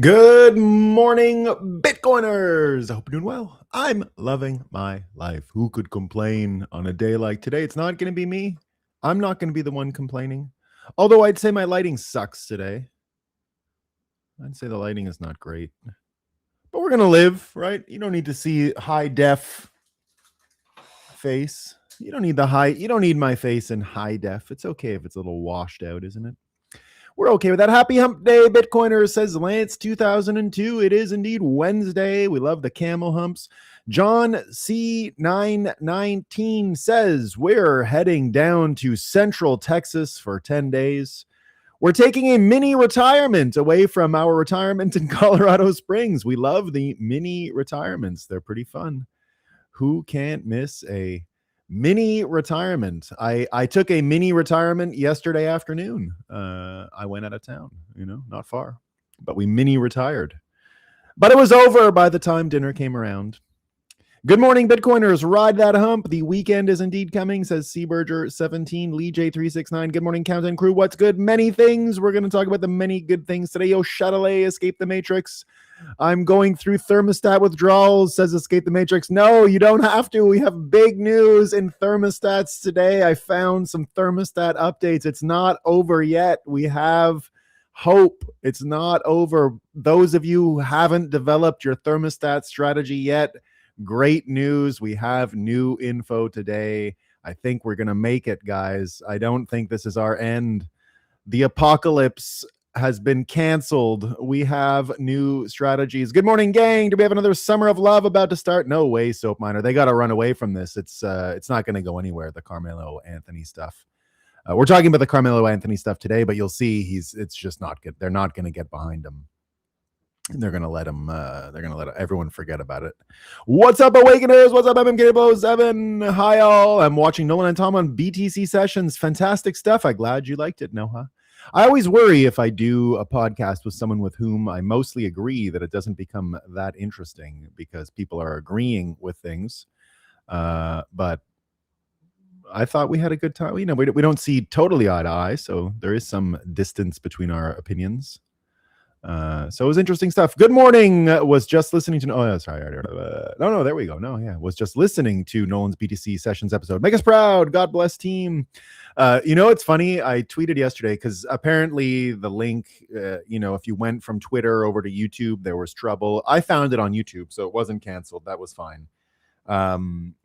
Good morning, Bitcoiners. I hope you're doing well. I'm loving my life. Who could complain on a day like today? It's not going to be me. I'm not going to be the one complaining. Although I'd say my lighting sucks today. I'd say the lighting is not great. But we're going to live, right? You don't need to see high def face. You don't need my face in high def. It's okay if it's a little washed out, isn't it? We're okay with that. Happy hump day, Bitcoiner, says Lance 2002. It is indeed Wednesday. We love the camel humps. John C919 says we're heading down to Central Texas for 10 days. We're taking a mini retirement away from our retirement in Colorado Springs. We love the mini retirements. They're pretty fun. Who can't miss a mini retirement? I took a mini retirement yesterday afternoon. I went out of town, not far, but we mini retired. But it was over by the time dinner came around. Good morning, Bitcoiners. Ride that hump. The weekend is indeed coming, says Seaburger17, Lee J369. Good morning, Countdown Crew. What's good? Many things. We're going to talk about the many good things today. Yo, Chatelet, Escape the Matrix. I'm going through thermostat withdrawals, says Escape the Matrix. No, you don't have to. We have big news in thermostats today. I found some thermostat updates. It's not over yet. We have hope. It's not over. Those of you who haven't developed your thermostat strategy yet, great news. We have new info today. I think we're going to make it, guys. I don't think this is our end. The apocalypse has been canceled. We have new strategies. Good morning, gang. Do we have another summer of love about to start? No way, Soap Miner. They got to run away from this. It's not going to go anywhere, the Carmelo Anthony stuff. We're talking about the Carmelo Anthony stuff today, but you'll see it's just not good. They're not going to get behind him. They're gonna let him. They're gonna let everyone forget about it. What's up, Awakeners? What's up, MMKbo7? Hi, all. I'm watching Nolan and Tom on BTC sessions. Fantastic stuff. I'm glad you liked it, Noha. I always worry if I do a podcast with someone with whom I mostly agree that it doesn't become that interesting because people are agreeing with things. But I thought we had a good time. We don't see totally eye to eye, so there is some distance between our opinions. So it was interesting stuff. Good morning. Was just listening to no, there we go. Was just listening to Nolan's BTC sessions episode. Make us proud. God bless team. It's funny. I tweeted yesterday because apparently the link, if you went from Twitter over to YouTube, there was trouble. I found it on YouTube, so it wasn't canceled. That was fine.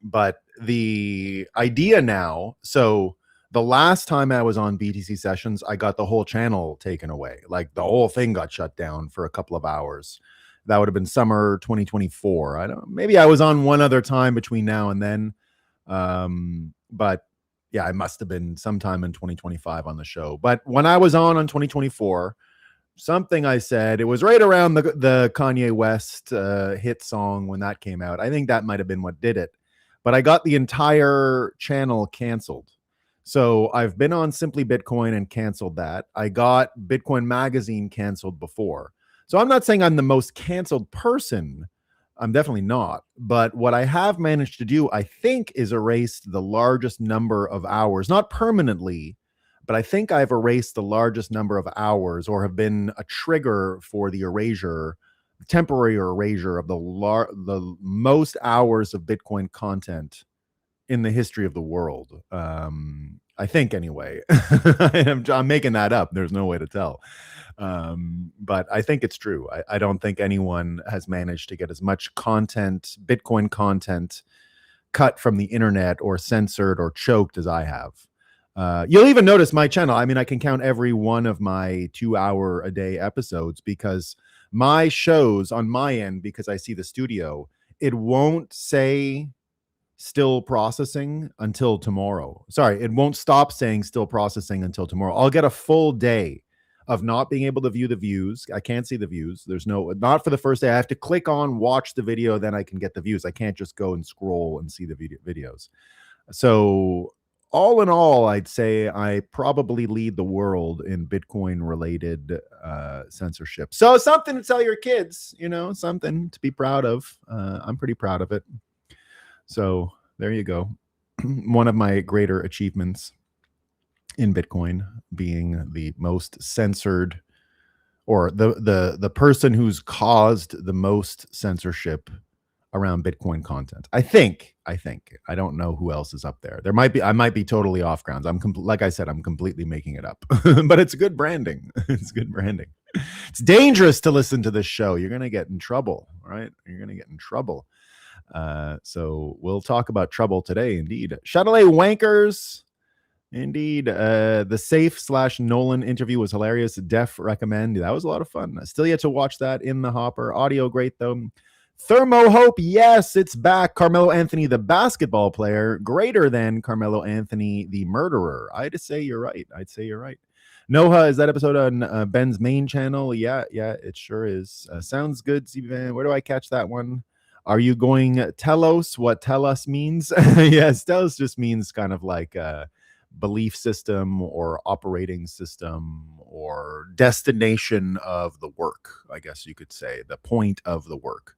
But the idea now, so the last time I was on BTC sessions, I got the whole channel taken away. Like the whole thing got shut down for a couple of hours. That would have been summer 2024. Maybe I was on one other time between now and then. But yeah, I must have been sometime in 2025 on the show. But when I was on 2024, something I said, it was right around the Kanye West hit song when that came out. I think that might have been what did it. But I got the entire channel canceled. So I've been on Simply Bitcoin and canceled that. I got Bitcoin Magazine canceled before. So I'm not saying I'm the most canceled person. I'm definitely not. But what I have managed to do, I think, is erase the largest number of hours, not permanently, but I think I've erased the largest number of hours or have been a trigger for the temporary erasure of the most hours of Bitcoin content in the history of the world. I think anyway. I'm making that up. There's no way to tell. But I think it's true. I don't think anyone has managed to get as much content, Bitcoin content, cut from the internet or censored or choked as I have. You'll even notice my channel. I mean, I can count every one of my 2-hour-a-day episodes because my shows on my end, because I see the studio, it won't say still processing until tomorrow. Sorry, it won't stop saying still processing until tomorrow. I'll get a full day of not being able to view the views. I can't see the views. Not for the first day. I have to click on watch the video, then I can get the views. I can't just go and scroll and see the videos. So all in all, I'd say I probably lead the world in Bitcoin related censorship. So something to tell your kids, something to be proud of. I'm pretty proud of it. So there you go. One of my greater achievements in Bitcoin being the most censored or the person who's caused the most censorship around Bitcoin content. I think. I don't know who else is up there. I might be totally off grounds. Like I said, I'm completely making it up. But it's good branding. It's good branding. It's dangerous to listen to this show. You're going to get in trouble, right? You're going to get in trouble. So we'll talk about trouble today, indeed. Chatelet Wankers. Indeed. The Safe/Nolan interview was hilarious. Def recommend. That was a lot of fun. Still yet to watch that in the hopper. Audio great, though. Thermo Hope, yes, it's back. Carmelo Anthony, the basketball player, greater than Carmelo Anthony, the murderer. I'd say you're right. Noha, is that episode on Ben's main channel? Yeah, it sure is. Sounds good, CBN. Where do I catch that one? Are you going Telos? What Telos means? Yes, Telos just means kind of like a belief system or operating system or destination of the work, I guess you could say, the point of the work.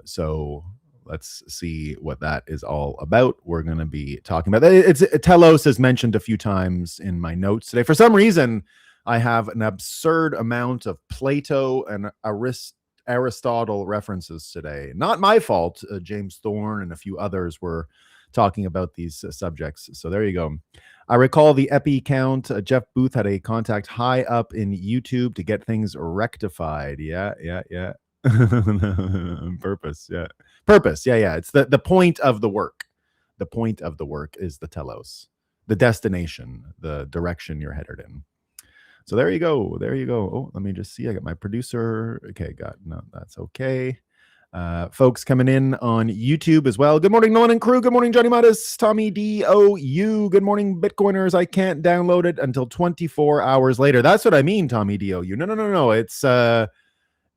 So let's see what that is all about. We're going to be talking about that. Telos is mentioned a few times in my notes today. For some reason, I have an absurd amount of Plato and Aristotle references today. Not my fault. James Thorne and a few others were talking about these subjects. So there you go. I recall the Epi count. Jeff Booth had a contact high up in YouTube to get things rectified. Yeah. Purpose. Yeah. It's the point of the work. The point of the work is the telos, the destination, the direction you're headed in. So there you go. Oh, let me just see. I got my producer. Okay, that's okay. Folks coming in on YouTube as well. Good morning, Nolan and crew. Good morning, Johnny Mattis, Tommy DOU. Good morning, Bitcoiners. I can't download it until 24 hours later. That's what I mean, Tommy DOU. No.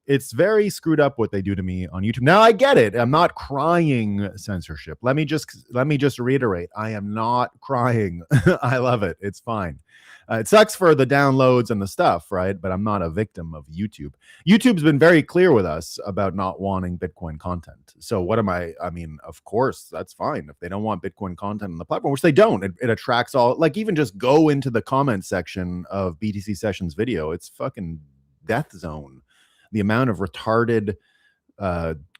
It's very screwed up what they do to me on YouTube. Now I get it. I'm not crying censorship. Let me just reiterate. I am not crying. I love it. It's fine. It sucks for the downloads and the stuff, right? But I'm not a victim of YouTube. YouTube's been very clear with us about not wanting Bitcoin content. So what am I mean, of course, that's fine. If they don't want Bitcoin content on the platform, which they don't, it attracts all, like even just go into the comment section of BTC Sessions video. It's fucking death zone. The amount of retarded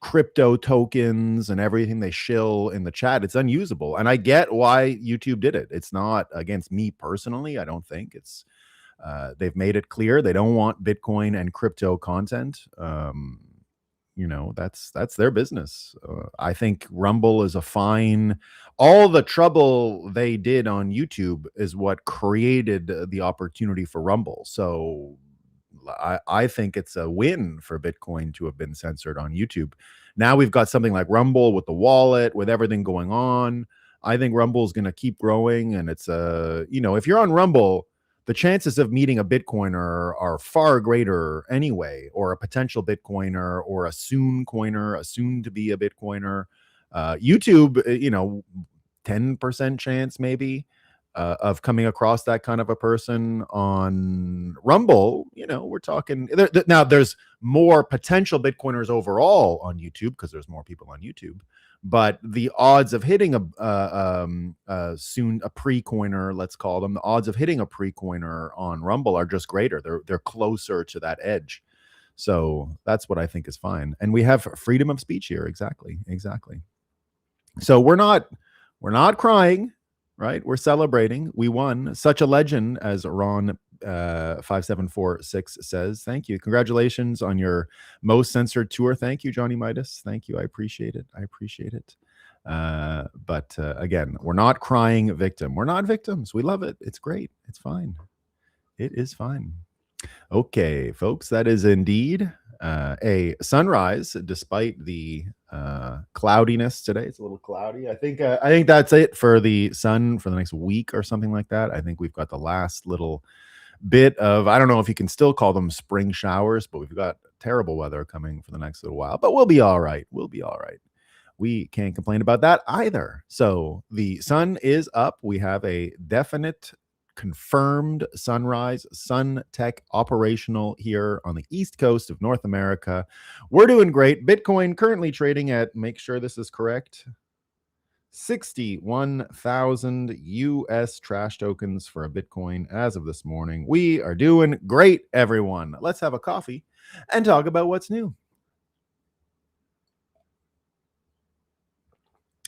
crypto tokens and everything they shill in the chat, it's unusable. And I get why YouTube did it. It's not against me personally. I don't think it's they've made it clear they don't want Bitcoin and crypto content. That's their business. I think Rumble is a fine. All the trouble they did on YouTube is what created the opportunity for Rumble. So I think it's a win for Bitcoin to have been censored on YouTube. Now we've got something like Rumble with the wallet, with everything going on. I think Rumble is going to keep growing. And it's if you're on Rumble, the chances of meeting a Bitcoiner are far greater anyway, or a potential Bitcoiner or a soon coiner, a soon to be a Bitcoiner. YouTube, 10% chance maybe. Of coming across that kind of a person. On Rumble, we're talking now there's more potential Bitcoiners overall on YouTube because there's more people on YouTube, but the odds of hitting a pre-coiner, let's call them, the odds of hitting a pre-coiner on Rumble are just greater. They're closer to that edge. So that's what I think is fine. And we have freedom of speech here. Exactly. So we're not crying. Right, we're celebrating. We won. Such a legend, as Ron 5746 says. Thank you. Congratulations on your most censored tour. Thank you, Johnny Midas. Thank you. I appreciate it. But again, we're not crying victim. We're not victims. We love it. It's great. It's fine. It is fine. Okay, folks, that is indeed a sunrise, despite the cloudiness today. It's a little cloudy. I think that's it for the sun for the next week or something like that. I think we've got the last little bit of, I don't know if you can still call them spring showers, but we've got terrible weather coming for the next little while. But we'll be all right. We can't complain about that either. So the sun is up. We have a definite confirmed sunrise, sun tech operational here on the east coast of North America. We're doing great. Bitcoin currently trading at, make sure this is correct, 61,000 US trash tokens for a Bitcoin as of this morning. We are doing great, everyone. Let's have a coffee and talk about what's new.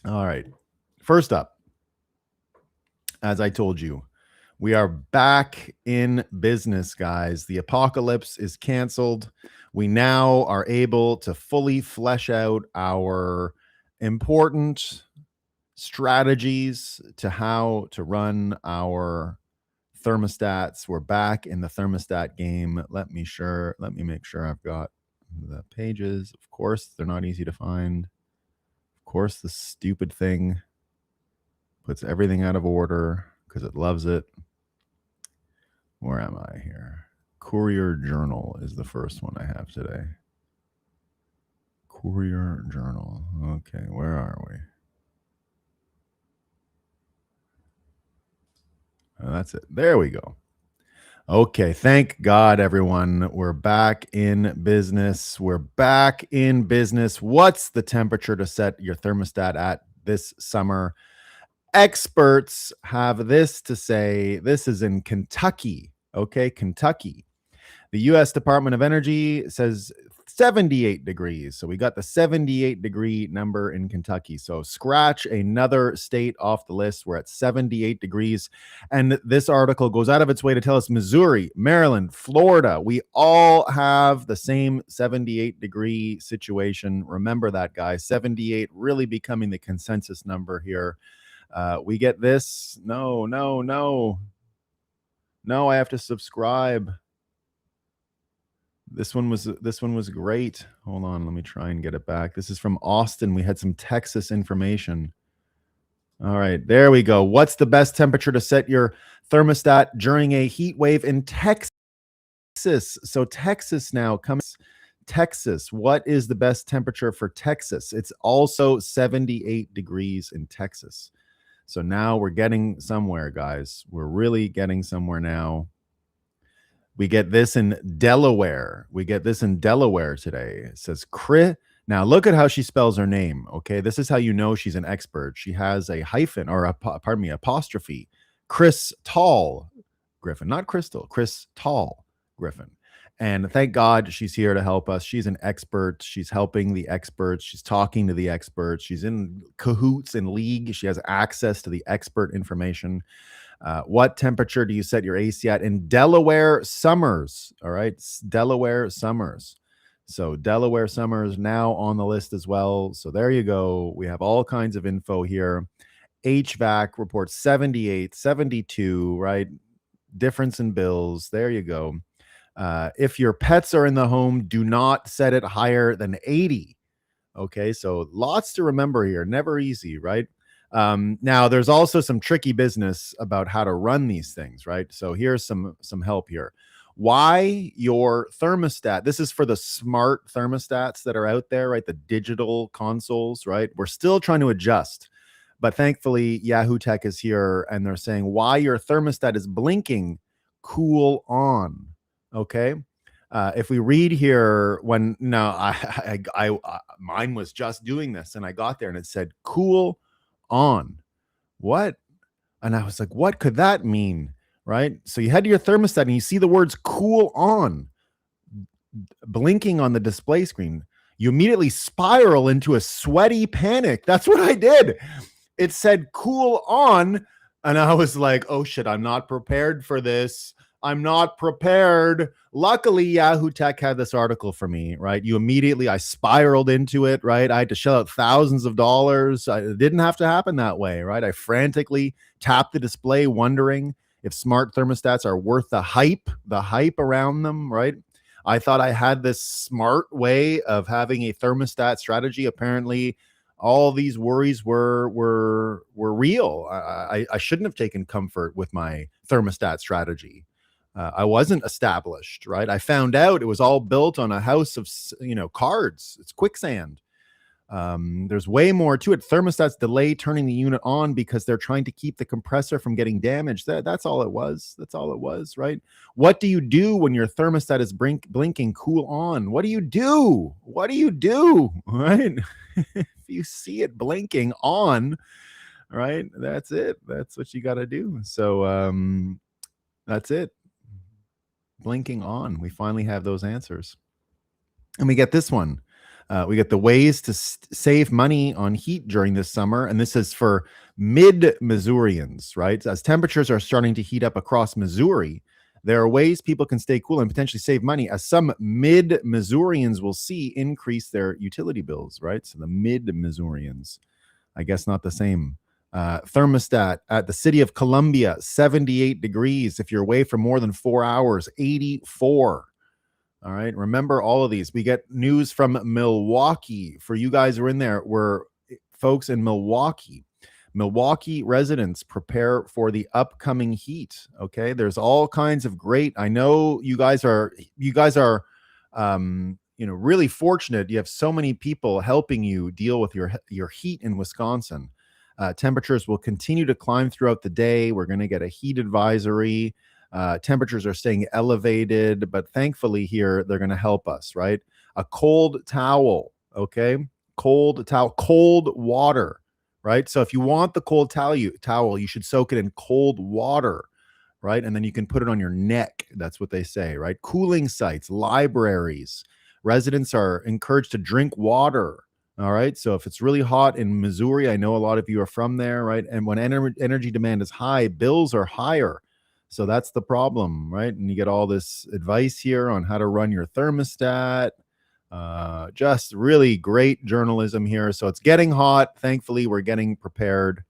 All right. First up, as I told you, we are back in business, guys. The apocalypse is canceled. We now are able to fully flesh out our important strategies to how to run our thermostats. We're back in the thermostat game. Let me make sure I've got the pages. Of course, they're not easy to find. Of course, the stupid thing puts everything out of order because it loves it. Where am I here? Courier Journal is the first one I have today. Courier Journal. Okay, where are we? Oh, that's it. There we go. Okay, thank God, everyone. We're back in business. We're back in business. What's the temperature to set your thermostat at this summer? Experts have this to say. This is in Kentucky. Okay, Kentucky. The U.S. Department of Energy says 78 degrees. So we got the 78 degree number in Kentucky. So scratch another state off the list. We're at 78 degrees. And this article goes out of its way to tell us Missouri, Maryland, Florida, we all have the same 78 degree situation. Remember that, guys. 78 really becoming the consensus number here. We get this. No, I have to subscribe. This one was great. Hold on, let me try and get it back. This is from Austin. We had some Texas information. All right, there we go. What's the best temperature to set your thermostat during a heat wave in Texas? So Texas now comes. Texas, what is the best temperature for Texas? It's also 78 degrees in Texas. So now we're getting somewhere, guys. We're really getting somewhere now. We get this in Delaware. Today. It says Chris. Now look at how she spells her name. Okay, this is how you know she's an expert. She has a hyphen or apostrophe. Chris Tall Griffin, not Crystal. Chris Tall Griffin. And thank God she's here to help us. She's an expert. She's helping the experts. She's talking to the experts. She's in cahoots in league. She has access to the expert information. What temperature do you set your AC at in Delaware summers? All right, Delaware summers. So Delaware summers now on the list as well. So there you go. We have all kinds of info here. HVAC reports 78, 72, right? Difference in bills. There you go. If your pets are in the home, do not set it higher than 80. Okay, so lots to remember here. Never easy, right? Now, there's also some tricky business about how to run these things, right? So here's some help here. Why your thermostat, this is for the smart thermostats that are out there, right? The digital consoles, right? We're still trying to adjust. But thankfully, Yahoo Tech is here, and they're saying why your thermostat is blinking, cool on. Okay. If we read here, mine was just doing this, and I got there and it said cool on. What? And I was like, what could that mean? Right? So you head to your thermostat and you see the words cool on blinking on the display screen. You immediately spiral into a sweaty panic. That's what I did. It said cool on. And I was like, oh shit, I'm not prepared for this. I'm not prepared. Luckily, Yahoo Tech had this article for me, right? I spiraled into it, right? I had to shell out thousands of dollars. It didn't have to happen that way, right? I frantically tapped the display, wondering if smart thermostats are worth the hype around them, right? I thought I had this smart way of having a thermostat strategy. Apparently, all these worries were real. I shouldn't have taken comfort with my thermostat strategy. I wasn't established, right? I found out it was all built on a house of, cards. It's quicksand. There's way more to it. Thermostats delay turning the unit on because they're trying to keep the compressor from getting damaged. That's all it was. That's all it was, right? What do you do when your thermostat is blinking cool on? What do you do? Right? If you see it blinking on, right? That's it. That's what you got to do. So that's it. Blinking on. We finally have those answers. And we get this one. We get the ways to save money on heat during this summer. And this is for mid-Missourians, right? As temperatures are starting to heat up across Missouri, there are ways people can stay cool and potentially save money, as some mid-Missourians will see increase their utility bills, right? So the mid-Missourians, I guess not the same. Thermostat at the city of Columbia, 78 degrees. If you're away for more than 4 hours, 84. All right. Remember all of these. We get news from Milwaukee. For you guys who are in there, we're folks in Milwaukee. Milwaukee residents, prepare for the upcoming heat. Okay. There's all kinds of great. I know you guys are really fortunate. You have so many people helping you deal with your heat in Wisconsin. Temperatures will continue to climb throughout the day. We're going to get a heat advisory. Temperatures are staying elevated, but thankfully here they're going to help us, right? A cold towel, okay? Cold towel, cold water, right? So if you want the cold towel, you should soak it in cold water, right? And then you can put it on your neck. That's what they say, right? Cooling sites, libraries, residents are encouraged to drink water. All right. So if it's really hot in Missouri, I know a lot of you are from there, right? And when energy demand is high, bills are higher. So that's the problem, right? And you get all this advice here on how to run your thermostat. Just really great journalism here. So it's getting hot. Thankfully, we're getting prepared.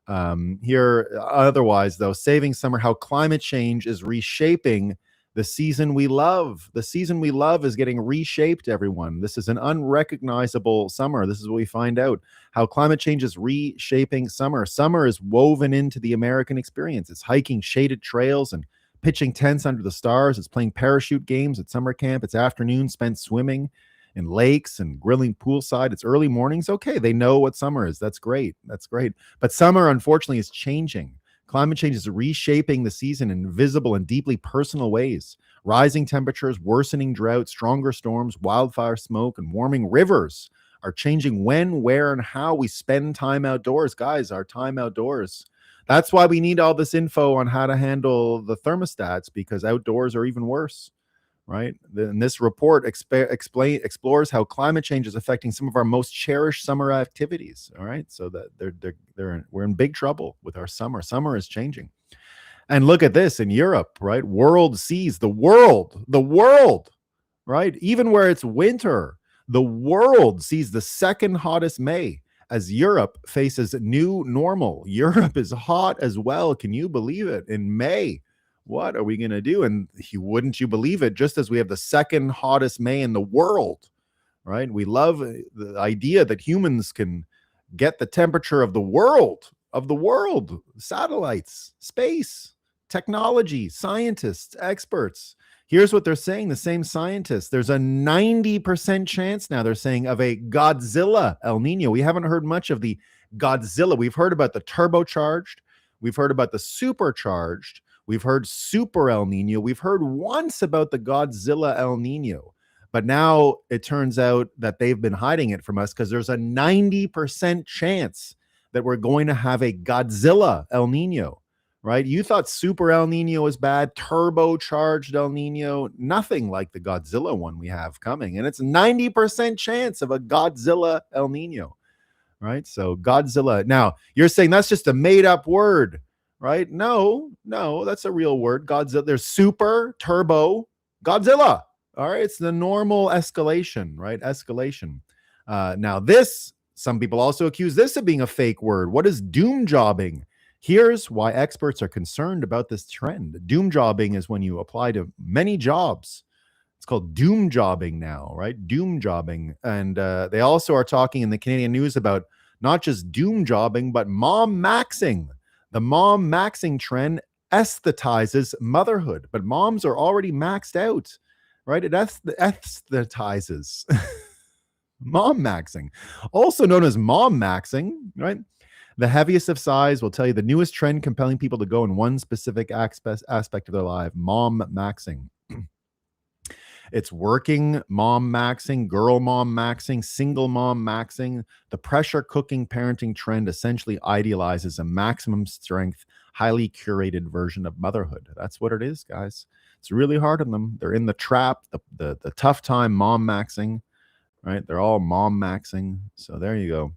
Here, otherwise, though, saving summer, how climate change is reshaping the season we love. The season we love is getting reshaped, everyone. This is an unrecognizable summer. This is what we find out. How climate change is reshaping summer. Summer is woven into the American experience. It's hiking shaded trails and pitching tents under the stars. It's playing parachute games at summer camp. It's afternoons spent swimming in lakes and grilling poolside. It's early mornings. Okay, they know what summer is. That's great. That's great. But summer, unfortunately, is changing. Climate change is reshaping the season in visible and deeply personal ways. Rising temperatures, worsening drought, stronger storms, wildfire smoke, and warming rivers are changing when, where, and how we spend time outdoors. Guys, our time outdoors. That's why we need all this info on how to handle the thermostats, because outdoors are even worse, right? And this report explores how climate change is affecting some of our most cherished summer activities. All right, so that we're in big trouble with our summer. Summer is changing, and look at this in Europe, right? World sees the world, right? Even where it's winter, the world sees the second hottest May as Europe faces new normal. Europe is hot as well. Can you believe it? In May. What are we going to do? And wouldn't you believe it, just as we have the second hottest May in the world, right? We love the idea that humans can get the temperature of the world, satellites, space, technology, scientists, experts. Here's what they're saying. The same scientists, there's a 90% chance now, they're saying, of a Godzilla El Nino. We haven't heard much of the Godzilla. We've heard about the turbocharged. We've heard about the supercharged. We've heard Super El Nino. We've heard once about the Godzilla El Nino, but now it turns out that they've been hiding it from us, because there's a 90% chance that we're going to have a Godzilla El Nino, right? You thought Super El Nino was bad, turbocharged El Nino, nothing like the Godzilla one we have coming. And it's 90% chance of a Godzilla El Nino, right? So Godzilla. Now, you're saying that's just a made up word, right? No, that's a real word. Godzilla. There's super, turbo, Godzilla. All right, it's the normal escalation, right? Escalation. Now this, some people also accuse this of being a fake word. What is doom jobbing? Here's why experts are concerned about this trend. Doom jobbing is when you apply to many jobs. It's called doom jobbing now, right? Doom jobbing. And they also are talking in the Canadian news about not just doom jobbing, but mom maxing. The mom maxing trend aesthetizes motherhood, but moms are already maxed out, right? It aesthetizes mom maxing, also known as mom maxing, right? The heaviest of size will tell you the newest trend compelling people to go in one specific aspect of their life, mom maxing. It's working mom maxing, girl mom maxing, single mom maxing. The pressure cooking parenting trend essentially idealizes a maximum strength, highly curated version of motherhood. That's what it is, guys. It's really hard on them. They're in the trap, the tough time mom maxing, right? They're all mom maxing. So there you go.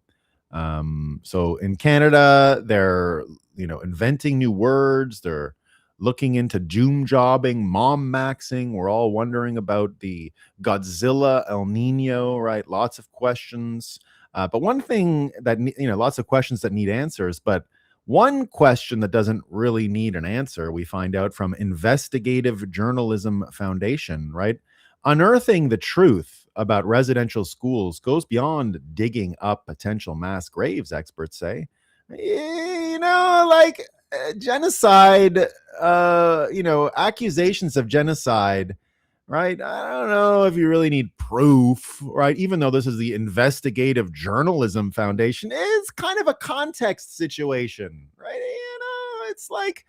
So in Canada, they're inventing new words. They're looking into doom jobbing, mom maxing. We're all wondering about the Godzilla, El Nino, right? Lots of questions. But one thing that lots of questions that need answers, but one question that doesn't really need an answer, we find out from Investigative Journalism Foundation, right? Unearthing the truth about residential schools goes beyond digging up potential mass graves, experts say. Like genocide, accusations of genocide, right? I don't know if you really need proof, right? Even though this is the Investigative Journalism Foundation, it's kind of a context situation, right? It's like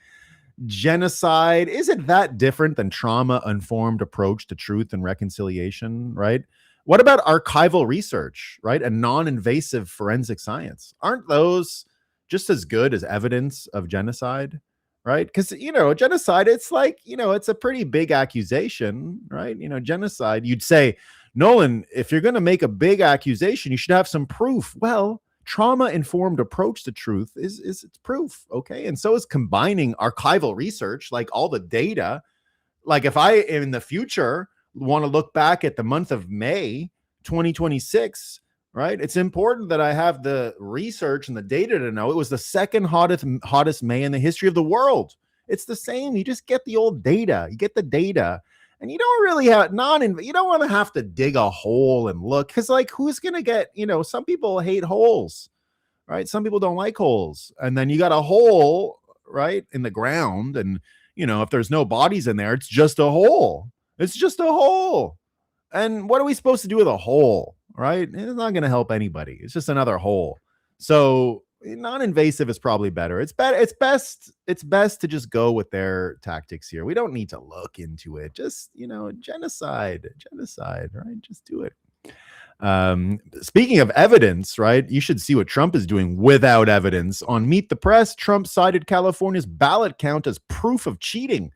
genocide. Is it that different than trauma-informed approach to truth and reconciliation, right? What about archival research, right? And non-invasive forensic science? Aren't those just as good as evidence of genocide, right? Because, genocide, it's like, it's a pretty big accusation, right? Genocide, you'd say, Nolan, if you're going to make a big accusation, you should have some proof. Well, trauma-informed approach to truth is its proof, okay? And so is combining archival research, like all the data. Like if I, in the future, want to look back at the month of May 2026, right? It's important that I have the research and the data to know it was the second hottest May in the history of the world. It's the same. You just get the old data. You get the data. And you don't really have you don't want to have to dig a hole and look, because like who's gonna get, some people hate holes, right? Some people don't like holes. And then you got a hole, right, in the ground, and if there's no bodies in there, it's just a hole. It's just a hole. And what are we supposed to do with a hole, right? It's not gonna help anybody. It's just another hole. So non-invasive is probably better. It's best to just go with their tactics here. We don't need to look into it. Just genocide, right? Just do it. Speaking of evidence, right? You should see what Trump is doing without evidence. On Meet the Press, Trump cited California's ballot count as proof of cheating.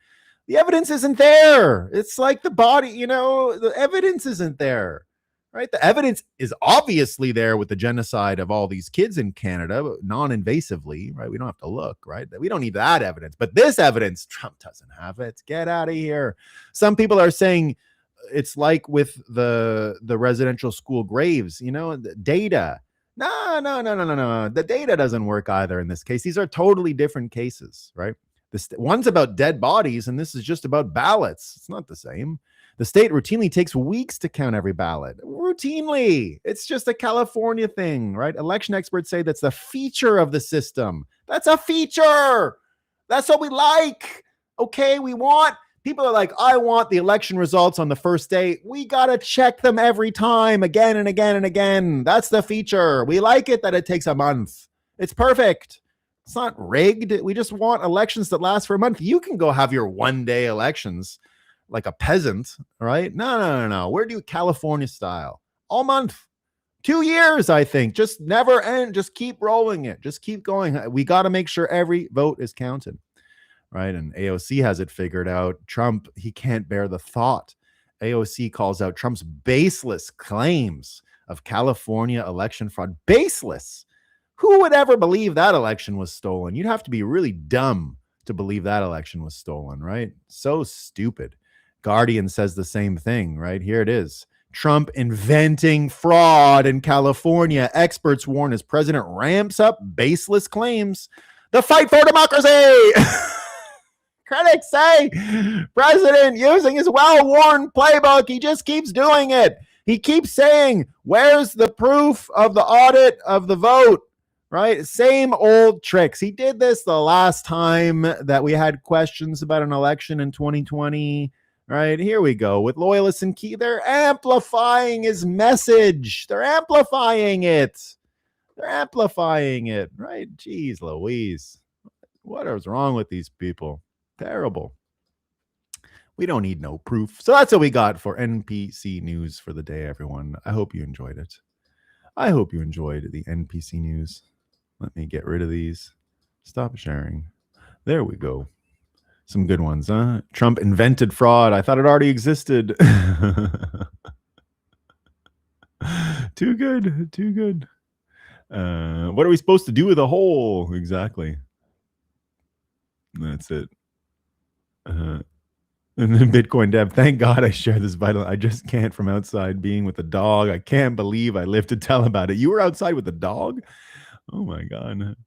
The evidence isn't there. It's like the body, the evidence isn't there. Right. The evidence is obviously there with the genocide of all these kids in Canada, non-invasively. Right. We don't have to look. Right. We don't need that evidence. But this evidence, Trump doesn't have it. Get out of here. Some people are saying it's like with the residential school graves, the data. No. The data doesn't work either in this case. These are totally different cases. Right. One's about dead bodies, and this is just about ballots. It's not the same. The state routinely takes weeks to count every ballot. Routinely. It's just a California thing, right? Election experts say that's the feature of the system. That's a feature. That's what we like. Okay, people are like, I want the election results on the first day. We got to check them every time, again and again and again. That's the feature. We like it that it takes a month. It's perfect. It's not rigged. We just want elections that last for a month. You can go have your one-day elections like a peasant, right? No. We're doing California style all month, 2 years, I think. Just never end. Just keep rolling it. Just keep going. We got to make sure every vote is counted, right? And AOC has it figured out. Trump, he can't bear the thought. AOC calls out Trump's baseless claims of California election fraud. Baseless. Who would ever believe that election was stolen? You'd have to be really dumb to believe that election was stolen, right? So stupid. Guardian says the same thing, right? Here it is. Trump inventing fraud in California. Experts warn as president ramps up baseless claims. The fight for democracy. Critics say president using his well-worn playbook. He just keeps doing it. He keeps saying, where's the proof of the audit of the vote? Right? Same old tricks. He did this the last time that we had questions about an election in 2020. Right, here we go with loyalists and key. They're amplifying his message. They're amplifying it. Right? Jeez Louise. What is wrong with these people? Terrible. We don't need no proof. So that's what we got for NPC news for the day, everyone. I hope you enjoyed it. I hope you enjoyed the NPC news. Let me get rid of these. Stop sharing. There we go. Some good ones, huh? Trump invented fraud. I thought it already existed. Too good. Too good. What are we supposed to do with a hole? Exactly. That's it. And then Bitcoin Dev, thank God I share this vital. I just can't from outside being with the dog. I can't believe I lived to tell about it. You were outside with the dog? Oh my God.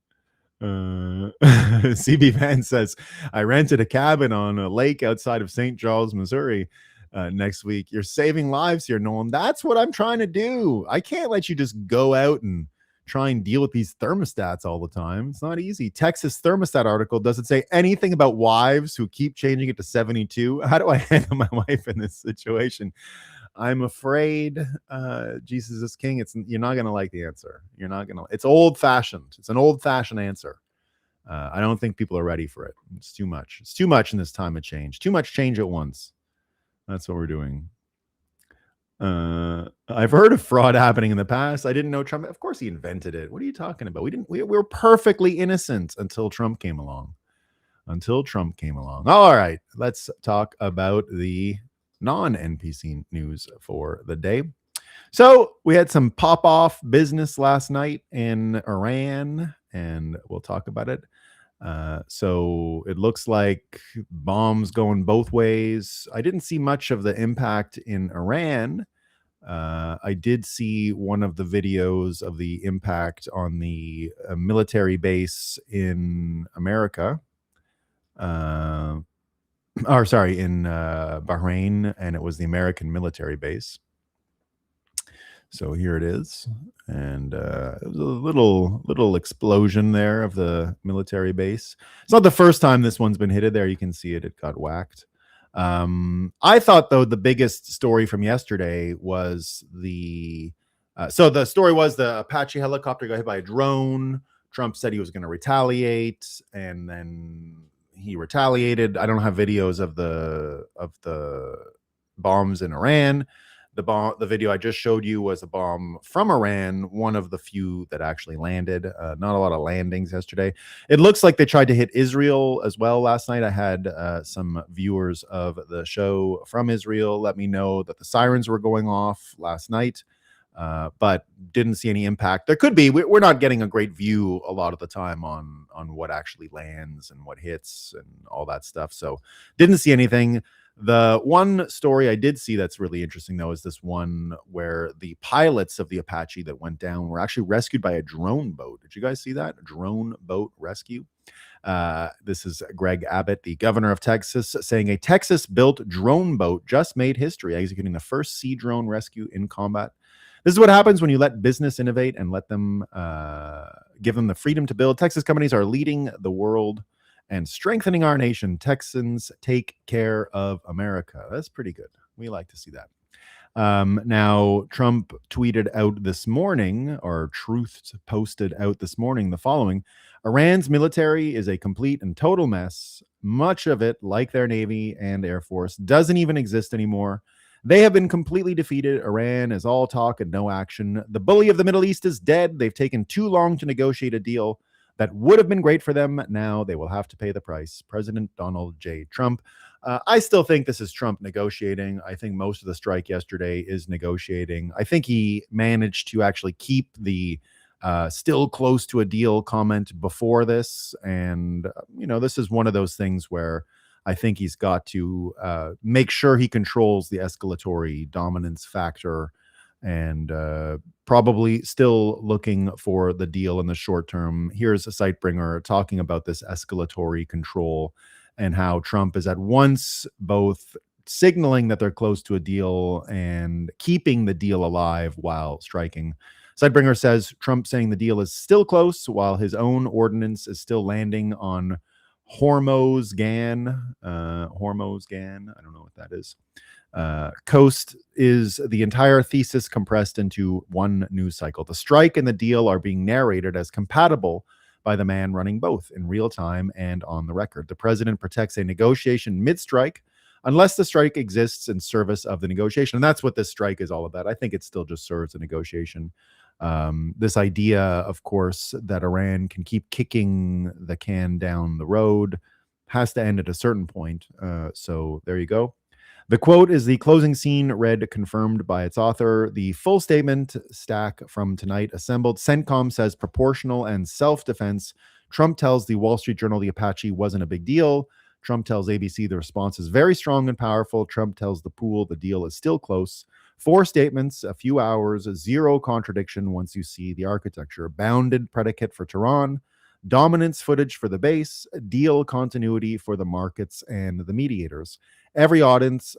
CB Van says, I rented a cabin on a lake outside of St. Charles, Missouri next week. You're saving lives here, Nolan. That's what I'm trying to do. I can't let you just go out and try and deal with these thermostats all the time. It's not easy. Texas thermostat article doesn't say anything about wives who keep changing it to 72. How do I handle my wife in this situation? I'm afraid, Jesus is King. You're not going to like the answer. You're not going to. It's old fashioned. It's an old fashioned answer. I don't think people are ready for it. It's too much. It's too much in this time of change. Too much change at once. That's what we're doing. I've heard of fraud happening in the past. I didn't know Trump. Of course, he invented it. What are you talking about? We were perfectly innocent until Trump came along. All right, let's talk about the non-NPC news for the day. So we had some pop-off business last night in Iran, and we'll talk about it. So it looks like bombs going both ways. I didn't see much of the impact in Iran. I did see one of the videos of the impact on the military base in America. In Bahrain, and it was the American military base. So here it is, and it was a little explosion there of the military base. It's not the first time this one's been hit. There you can see it got whacked. I thought, though, the biggest story from yesterday was the story was the Apache helicopter got hit by a drone. Trump said he was going to retaliate, and then he retaliated. I don't have videos of the bombs in Iran. The video I just showed you was a bomb from Iran, one of the few that actually landed. Not a lot of landings yesterday. It looks like they tried to hit Israel as well last night. I had some viewers of the show from Israel let me know that the sirens were going off last night, but didn't see any impact. There could be. We're not getting a great view a lot of the time on what actually lands and what hits and all that stuff. So didn't see anything. The one story I did see that's really interesting, though, is this one where the pilots of the Apache that went down were actually rescued by a drone boat. Did you guys see that? A drone boat rescue. This is Greg Abbott, the governor of Texas, saying a Texas-built drone boat just made history, executing the first sea drone rescue in combat. This is what happens when you let business innovate and let them give them the freedom to build. Texas companies are leading the world and strengthening our nation. Texans take care of America. That's pretty good. We like to see that. Now, Trump tweeted out this morning, or Truth posted out this morning, the following: Iran's military is a complete and total mess. Much of it, like their Navy and Air Force, doesn't even exist anymore. They have been completely defeated. Iran is all talk and no action. The bully of the Middle East is dead. They've taken too long to negotiate a deal that would have been great for them. Now they will have to pay the price. President Donald J. Trump. I still think this is Trump negotiating. I think most of the strike yesterday is negotiating. I think he managed to actually keep the still close to a deal comment before this. And, this is one of those things where I think he's got to make sure he controls the escalatory dominance factor, and probably still looking for the deal in the short term. Here's a Sightbringer talking about this escalatory control and how Trump is at once both signaling that they're close to a deal and keeping the deal alive while striking. Sightbringer says Trump saying the deal is still close while his own ordinance is still landing on Hormozgan. I don't know what that is. Coast is the entire thesis compressed into one news cycle. The strike and the deal are being narrated as compatible by the man running both in real time and on the record. The president protects a negotiation mid-strike unless the strike exists in service of the negotiation. And that's what this strike is all about. I think it still just serves a negotiation. This idea, of course, that Iran can keep kicking the can down the road has to end at a certain point. So there you go. The quote is the closing scene read confirmed by its author. The full statement stack from tonight assembled. CENTCOM says proportional and self-defense. Trump tells the Wall Street Journal the Apache wasn't a big deal. Trump tells ABC the response is very strong and powerful. Trump tells the pool the deal is still close. 4 statements, a few hours, zero contradiction once you see the architecture. Bounded predicate for Tehran, dominance footage for the base, deal continuity for the markets and the mediators. Every audience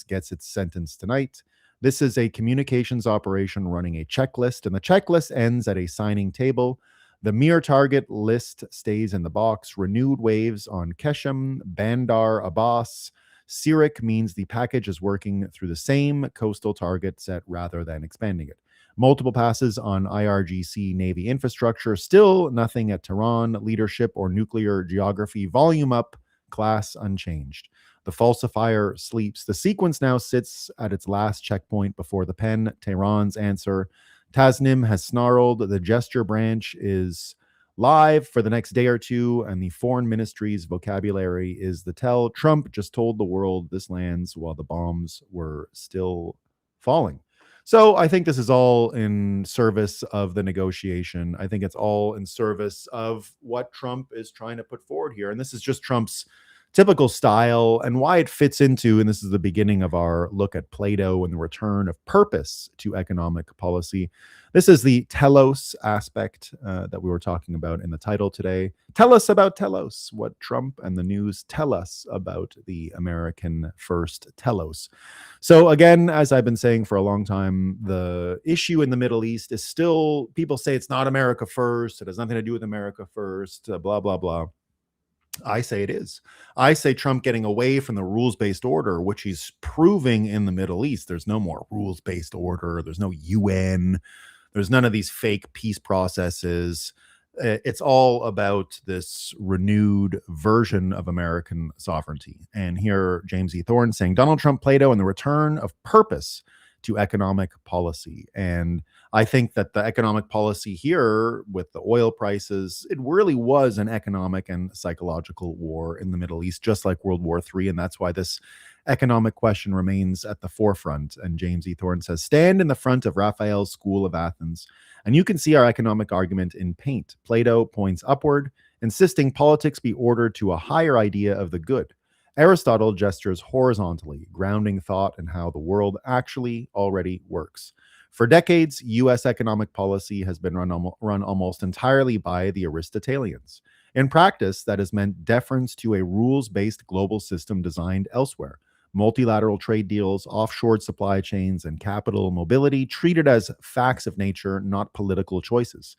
gets its sentence tonight. This is a communications operation running a checklist, and the checklist ends at a signing table. The mere target list stays in the box. Renewed waves on Keshem, Bandar Abbas. Sirik means the package is working through the same coastal target set rather than expanding it. Multiple passes on IRGC Navy infrastructure. Still nothing at Tehran, leadership or nuclear geography. Volume up, class unchanged. The falsifier sleeps. The sequence now sits at its last checkpoint before the pen. Tehran's answer. Tasnim has snarled. The gesture branch is live for the next day or two, and the foreign ministry's vocabulary is the tell. Trump just told the world this lands while the bombs were still falling. So I think this is all in service of the negotiation. I think it's all in service of what Trump is trying to put forward here. And this is just Trump's typical style and why it fits into, and this is the beginning of our look at Plato and the return of purpose to economic policy. This is the telos aspect that we were talking about in the title today. Tell us about telos, what Trump and the news tell us about the American first telos. So again, as I've been saying for a long time, the issue in the Middle East is still, people say it's not America first, it has nothing to do with America first, blah, blah, blah. I say it is. I say Trump getting away from the rules-based order, which he's proving in the Middle East. There's no more rules-based order. There's no UN. There's none of these fake peace processes. It's all about this renewed version of American sovereignty. And here, James E. Thorne saying, Donald Trump, Plato, and the return of purpose to economic policy. And I think that the economic policy here with the oil prices, it really was an economic and psychological war in the Middle East, just like World War III. And that's why this economic question remains at the forefront. And James E. Thorne says, stand in the front of Raphael's School of Athens, and you can see our economic argument in paint. Plato points upward, insisting politics be ordered to a higher idea of the good. Aristotle gestures horizontally, grounding thought in how the world actually already works. For decades, U.S. economic policy has been run almost entirely by the Aristotelians. In practice, that has meant deference to a rules-based global system designed elsewhere. Multilateral trade deals, offshored supply chains, and capital mobility treated as facts of nature, not political choices.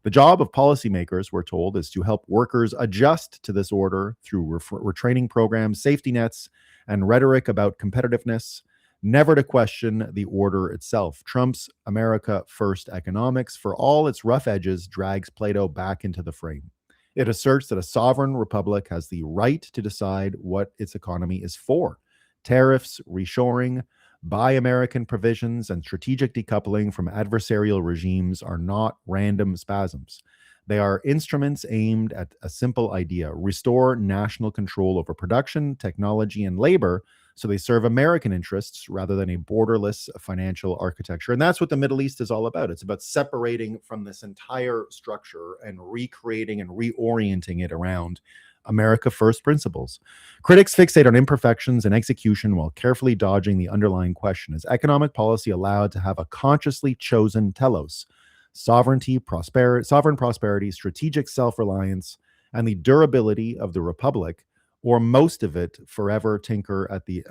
The job of policymakers, we're told, is to help workers adjust to this order through retraining programs, safety nets, and rhetoric about competitiveness, never to question the order itself. Trump's America First economics, for all its rough edges, drags Plato back into the frame. It asserts that a sovereign republic has the right to decide what its economy is for. Tariffs, reshoring, Buy American provisions, and strategic decoupling from adversarial regimes are not random spasms. They are instruments aimed at a simple idea: restore national control over production, technology, and labor so they serve American interests rather than a borderless financial architecture. And that's what the Middle East is all about. It's about separating from this entire structure and recreating and reorienting it around America First principles. Critics fixate on imperfections and execution while carefully dodging the underlying question: is economic policy allowed to have a consciously chosen telos? Sovereignty, sovereign prosperity, strategic self-reliance, and the durability of the republic, or most of it forever tinker at the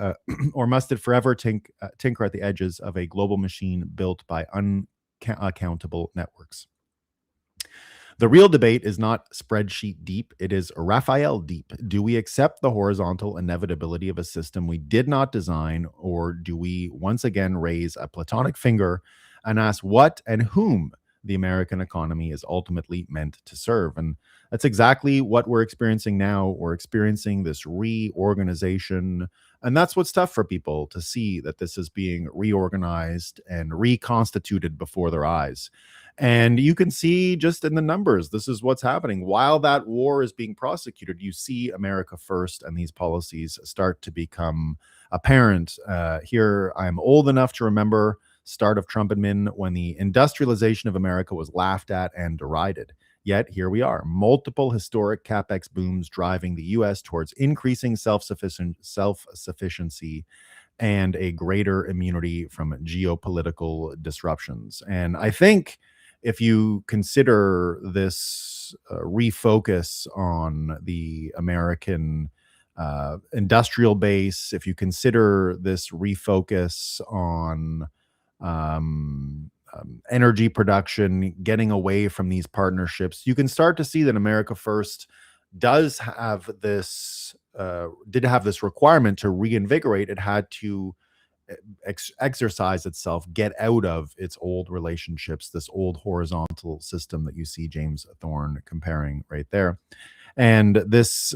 tinker at the edges of a global machine built by unaccountable networks. The real debate is not spreadsheet deep, it is Raphael deep. Do we accept the horizontal inevitability of a system we did not design, or do we once again raise a platonic finger and ask what and whom the American economy is ultimately meant to serve. And that's exactly what we're experiencing now. We're experiencing this reorganization. And that's what's tough for people to see, that this is being reorganized and reconstituted before their eyes. And you can see just in the numbers, this is what's happening. While that war is being prosecuted, you see America First and these policies start to become apparent. Here, I'm old enough to remember start of Trump admin when the industrialization of America was laughed at and derided. Yet here we are, multiple historic capex booms driving the U.S. towards increasing self-sufficiency and a greater immunity from geopolitical disruptions. And I think if you consider this refocus on the American industrial base, if you consider this refocus on energy production, getting away from these partnerships, you can start to see that America First does have this, did have this requirement to reinvigorate. It had to exercise itself, get out of its old relationships, this old horizontal system that you see James Thorne comparing right there. And this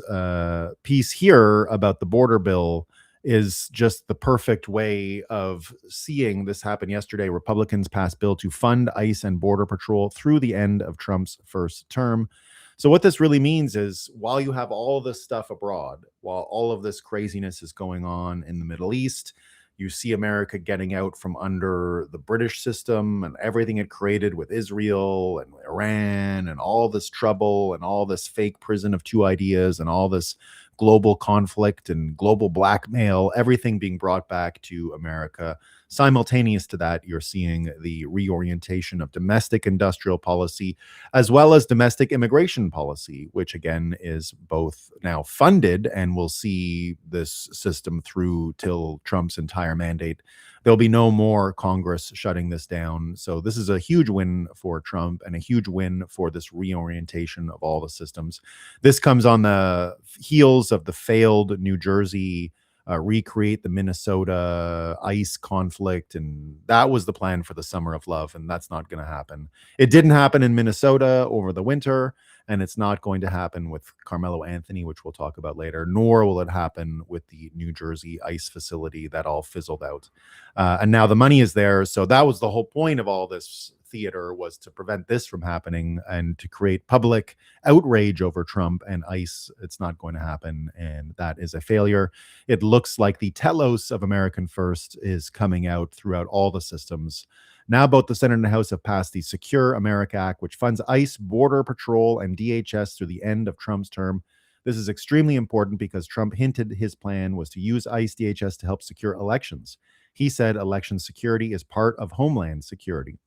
piece here about the border bill is just the perfect way of seeing this happen yesterday. Republicans passed bill to fund ICE and Border Patrol through the end of Trump's first term. So what this really means is, while you have all this stuff abroad, while all of this craziness is going on in the Middle East, you see America getting out from under the British system and everything it created with Israel and Iran and all this trouble and all this fake prison of two ideas and all this global conflict and global blackmail, everything being brought back to America. Simultaneous to that, you're seeing the reorientation of domestic industrial policy as well as domestic immigration policy, which again is both now funded and will see this system through till Trump's entire mandate. There'll be no more Congress shutting this down. So this is a huge win for Trump and a huge win for this reorientation of all the systems. This comes on the heels of the failed New Jersey recreate the Minnesota ICE conflict. And that was the plan for the Summer of Love. And that's not going to happen. It didn't happen in Minnesota over the winter. And it's not going to happen with Carmelo Anthony, which we'll talk about later, nor will it happen with the New Jersey ICE facility that all fizzled out. And now the money is there. So that was the whole point of all this theater, was to prevent this from happening and to create public outrage over Trump and ICE. It's not going to happen, and that is a failure. It looks like the Telos of American First is coming out throughout all the systems. Now both the Senate and the House have passed the Secure America Act, which funds ICE, Border Patrol, and DHS through the end of Trump's term. This is extremely important because Trump hinted his plan was to use ICE, DHS to help secure elections. He said election security is part of Homeland Security.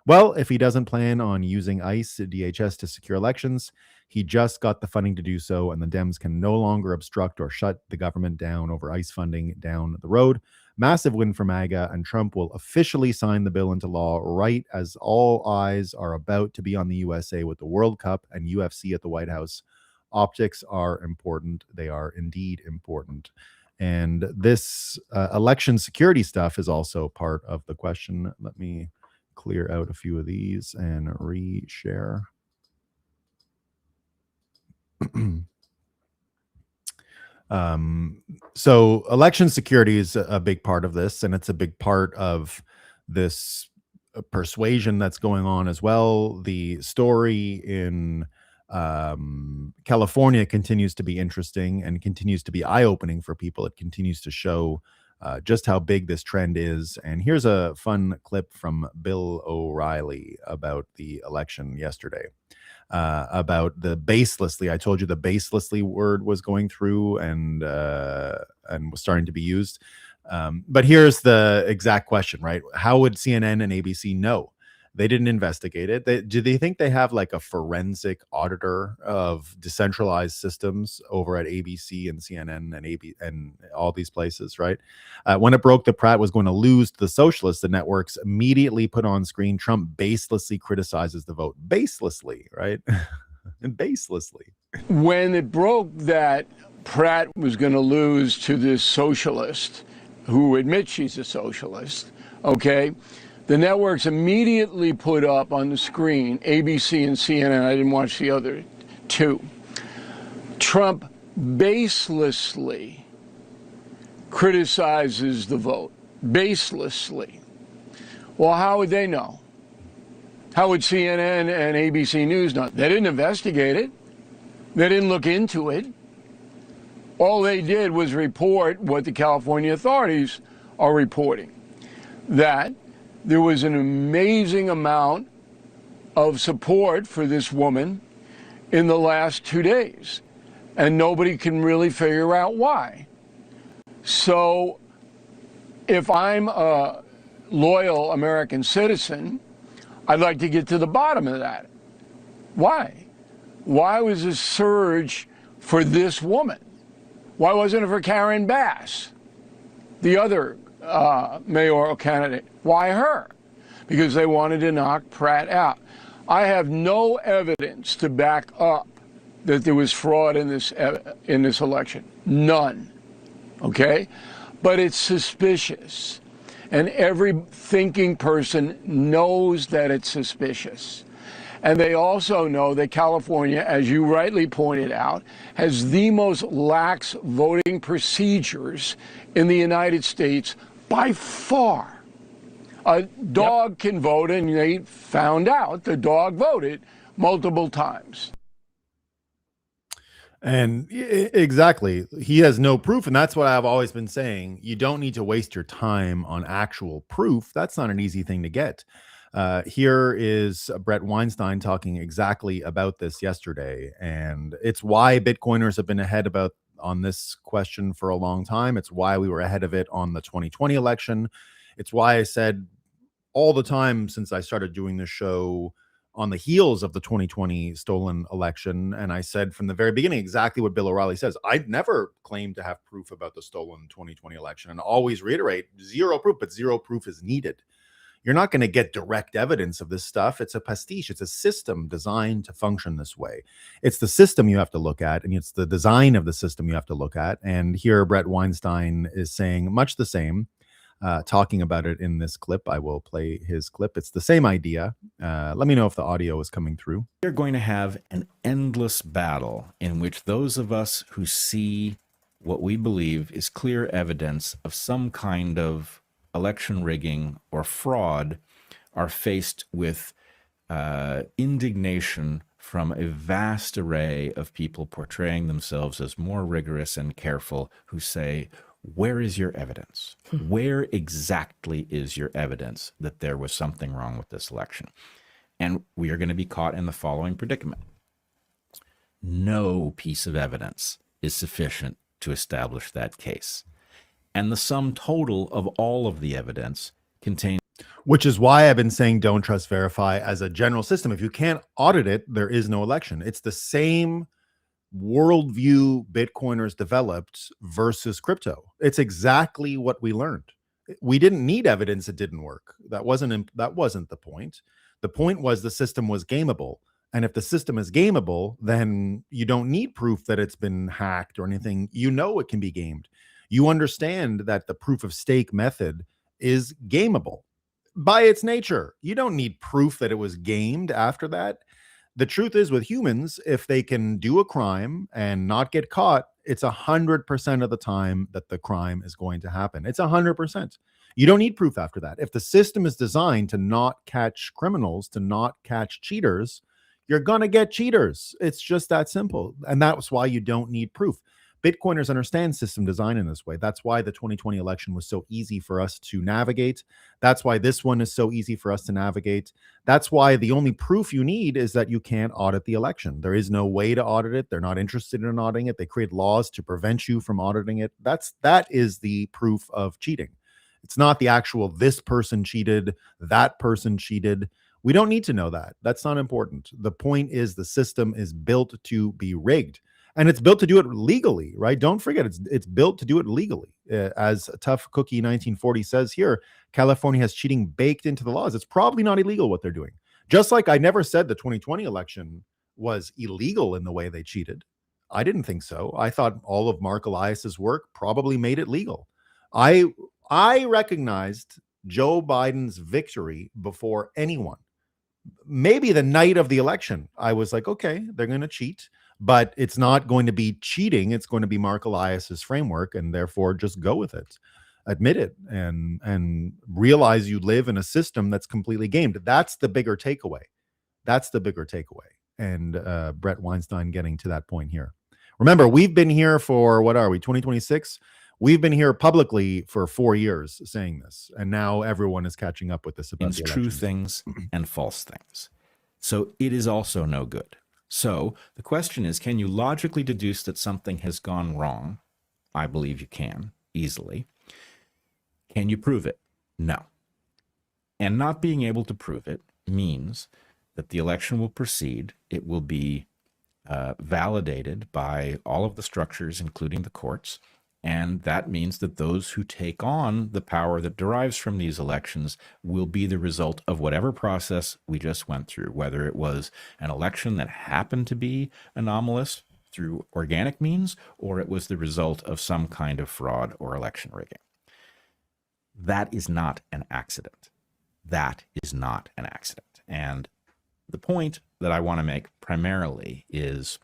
Well, if he doesn't plan on using ICE, DHS to secure elections, he just got the funding to do so, and the Dems can no longer obstruct or shut the government down over ICE funding down the road. Massive win for MAGA, and Trump will officially sign the bill into law right as all eyes are about to be on the USA with the World Cup and UFC at the White House. Optics are important. They are indeed important. And this election security stuff is also part of the question. Let me clear out a few of these and reshare. So election security is a big part of this, and it's a big part of this persuasion that's going on as well. The story in California continues to be interesting and continues to be eye-opening for people. It continues to show just how big this trend is. And here's a fun clip from Bill O'Reilly about the election yesterday, about the baselessly. I told you the baselessly word was going through and was starting to be used. But here's the exact question, right? How would CNN and ABC know? They didn't investigate it. Do they think they have like a forensic auditor of decentralized systems over at ABC and CNN and and all these places, right? When it broke that Pratt was going to lose to the socialists, the networks immediately put on screen Trump baselessly criticizes the vote. Baselessly, right? And baselessly. When it broke that Pratt was going to lose to this socialist who admits she's a socialist, okay? The networks immediately put up on the screen, ABC and CNN, I didn't watch the other two, Trump baselessly criticizes the vote. Baselessly. Well, how would they know? How would CNN and ABC News know? They didn't investigate it. They didn't look into it. All they did was report what the California authorities are reporting, that there was an amazing amount of support for this woman in the last 2 days, and nobody can really figure out why. So if I'm a loyal American citizen, I'd like to get to the bottom of that. Why? Why was this surge for this woman? Why wasn't it for Karen Bass, the other mayoral candidate? Why her? Because they wanted to knock Pratt out. I have no evidence to back up that there was fraud in this election. None. Okay? But it's suspicious. And every thinking person knows that it's suspicious. And they also know that California, as you rightly pointed out, has the most lax voting procedures in the United States by far. A dog can vote, and they found out the dog voted multiple times. And exactly, he has no proof. And that's what I've always been saying. You don't need to waste your time on actual proof. That's not an easy thing to get. Here is Brett Weinstein talking exactly about this yesterday. And it's why Bitcoiners have been ahead on this question for a long time. It's why we were ahead of it on the 2020 election. It's why I said all the time since I started doing this show on the heels of the 2020 stolen election. And I said from the very beginning exactly what Bill O'Reilly says. I never claimed to have proof about the stolen 2020 election, and always reiterate zero proof, but zero proof is needed. You're not going to get direct evidence of this stuff. It's a pastiche. It's a system designed to function this way. It's the system you have to look at, and it's the design of the system you have to look at. And here Brett Weinstein is saying much the same, talking about it in this clip. I will play his clip. It's the same idea. Let me know if the audio is coming through. We're going to have an endless battle in which those of us who see what we believe is clear evidence of some kind of election rigging or fraud are faced with indignation from a vast array of people portraying themselves as more rigorous and careful, who say, where is your evidence? Where exactly is your evidence that there was something wrong with this election? And we are going to be caught in the following predicament. No piece of evidence is sufficient to establish that case. And the sum total of all of the evidence contains. Which is why I've been saying don't trust verify as a general system. If you can't audit it, there is no election. It's the same worldview Bitcoiners developed versus crypto. It's exactly what we learned. We didn't need evidence it didn't work. That wasn't the point. The point was the system was gameable. And if the system is gameable, then you don't need proof that it's been hacked or anything. You know it can be gamed. You understand that the proof of stake method is gameable by its nature. You don't need proof that it was gamed after that. The truth is, with humans, if they can do a crime and not get caught, it's 100% of the time that the crime is going to happen. It's 100%. You don't need proof after that. If the system is designed to not catch criminals, to not catch cheaters, you're going to get cheaters. It's just that simple. And that's why you don't need proof. Bitcoiners understand system design in this way. That's why the 2020 election was so easy for us to navigate. That's why this one is so easy for us to navigate. That's why the only proof you need is that you can't audit the election. There is no way to audit it. They're not interested in auditing it. They create laws to prevent you from auditing it. That is the proof of cheating. It's not the actual this person cheated, that person cheated. We don't need to know that. That's not important. The point is the system is built to be rigged. And it's built to do it legally, right? Don't forget, it's built to do it legally. As Tough Cookie 1940 says here, California has cheating baked into the laws. It's probably not illegal what they're doing. Just like I never said the 2020 election was illegal in the way they cheated. I didn't think so. I thought all of Mark Elias's work probably made it legal. I recognized Joe Biden's victory before anyone. Maybe the night of the election, I was like, okay, they're going to cheat, but it's not going to be cheating. It's going to be Mark Elias's framework, and therefore just go with it, admit it, and realize you live in a system that's completely gamed. That's the bigger takeaway. That's the bigger takeaway. And Brett Weinstein getting to that point here. Remember, we've been here for, what are we, 2026? We've been here publicly for 4 years saying this, and now everyone is catching up with this about the true elections. things and false things. So it is also no good. So the question is, can you logically deduce that something has gone wrong? I believe you can, easily. Can you prove it? No. And not being able to prove it means that the election will proceed. It will be validated by all of the structures, including the courts. And that means that those who take on the power that derives from these elections will be the result of whatever process we just went through, whether it was an election that happened to be anomalous through organic means, or it was the result of some kind of fraud or election rigging. That is not an accident. That is not an accident. And the point that I want to make primarily is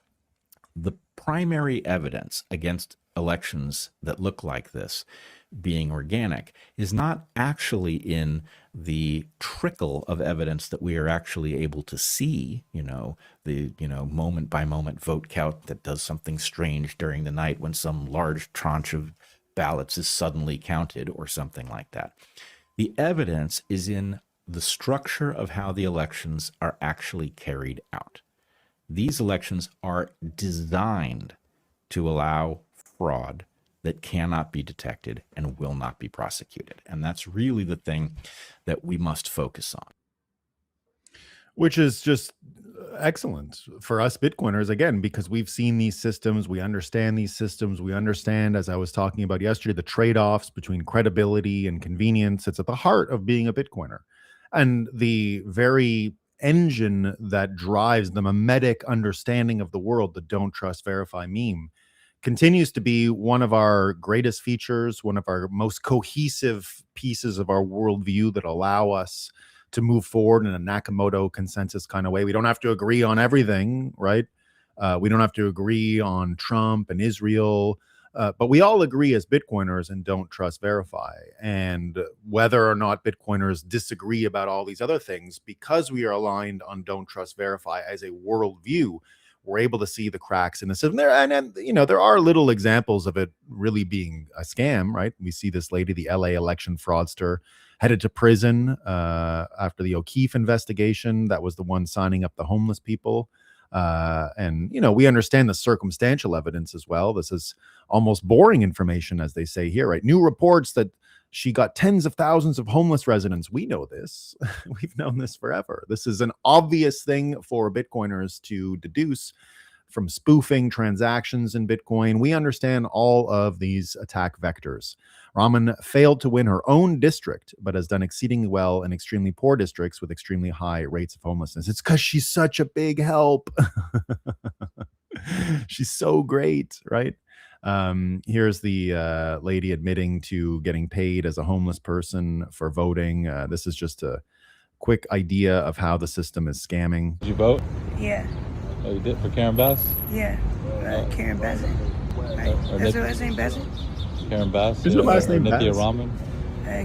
the primary evidence against elections that look like this being organic is not actually in the trickle of evidence that we are actually able to see, the moment by moment vote count that does something strange during the night when some large tranche of ballots is suddenly counted or something like that. The evidence is in the structure of how the elections are actually carried out. These elections are designed to allow fraud that cannot be detected and will not be prosecuted. And that's really the thing that we must focus on. Which is just excellent for us Bitcoiners, again, because we've seen these systems, we understand these systems, we understand, as I was talking about yesterday, the trade-offs between credibility and convenience. It's at the heart of being a Bitcoiner. And the very engine that drives the mimetic understanding of the world, the don't trust, verify meme, continues to be one of our greatest features, one of our most cohesive pieces of our worldview that allow us to move forward in a Nakamoto consensus kind of way. We don't have to agree on everything, right? We don't have to agree on Trump and Israel, but we all agree as Bitcoiners and don't trust, verify. And whether or not Bitcoiners disagree about all these other things, because we are aligned on don't trust, verify as a worldview, we're able to see the cracks in the system there. And there are little examples of it really being a scam, right? We see this lady, the LA election fraudster, headed to prison after the O'Keefe investigation. That was the one signing up the homeless people. And we understand the circumstantial evidence as well. This is almost boring information, as they say here, right? New reports that she got tens of thousands of homeless residents. We know this. We've known this forever. This is an obvious thing for Bitcoiners to deduce from spoofing transactions in Bitcoin. We understand all of these attack vectors. Raman failed to win her own district, but has done exceedingly well in extremely poor districts with extremely high rates of homelessness. It's because she's such a big help. She's so great, right? Here's the lady admitting to getting paid as a homeless person for voting. This is just a quick idea of how the system is scamming. Did you vote? Yeah. Oh, you did for Karen Bass? Yeah. Karen Bassett. Right. That's her last name, Bassett? Karen Bass? Is her last name Nithya Bass? Raman?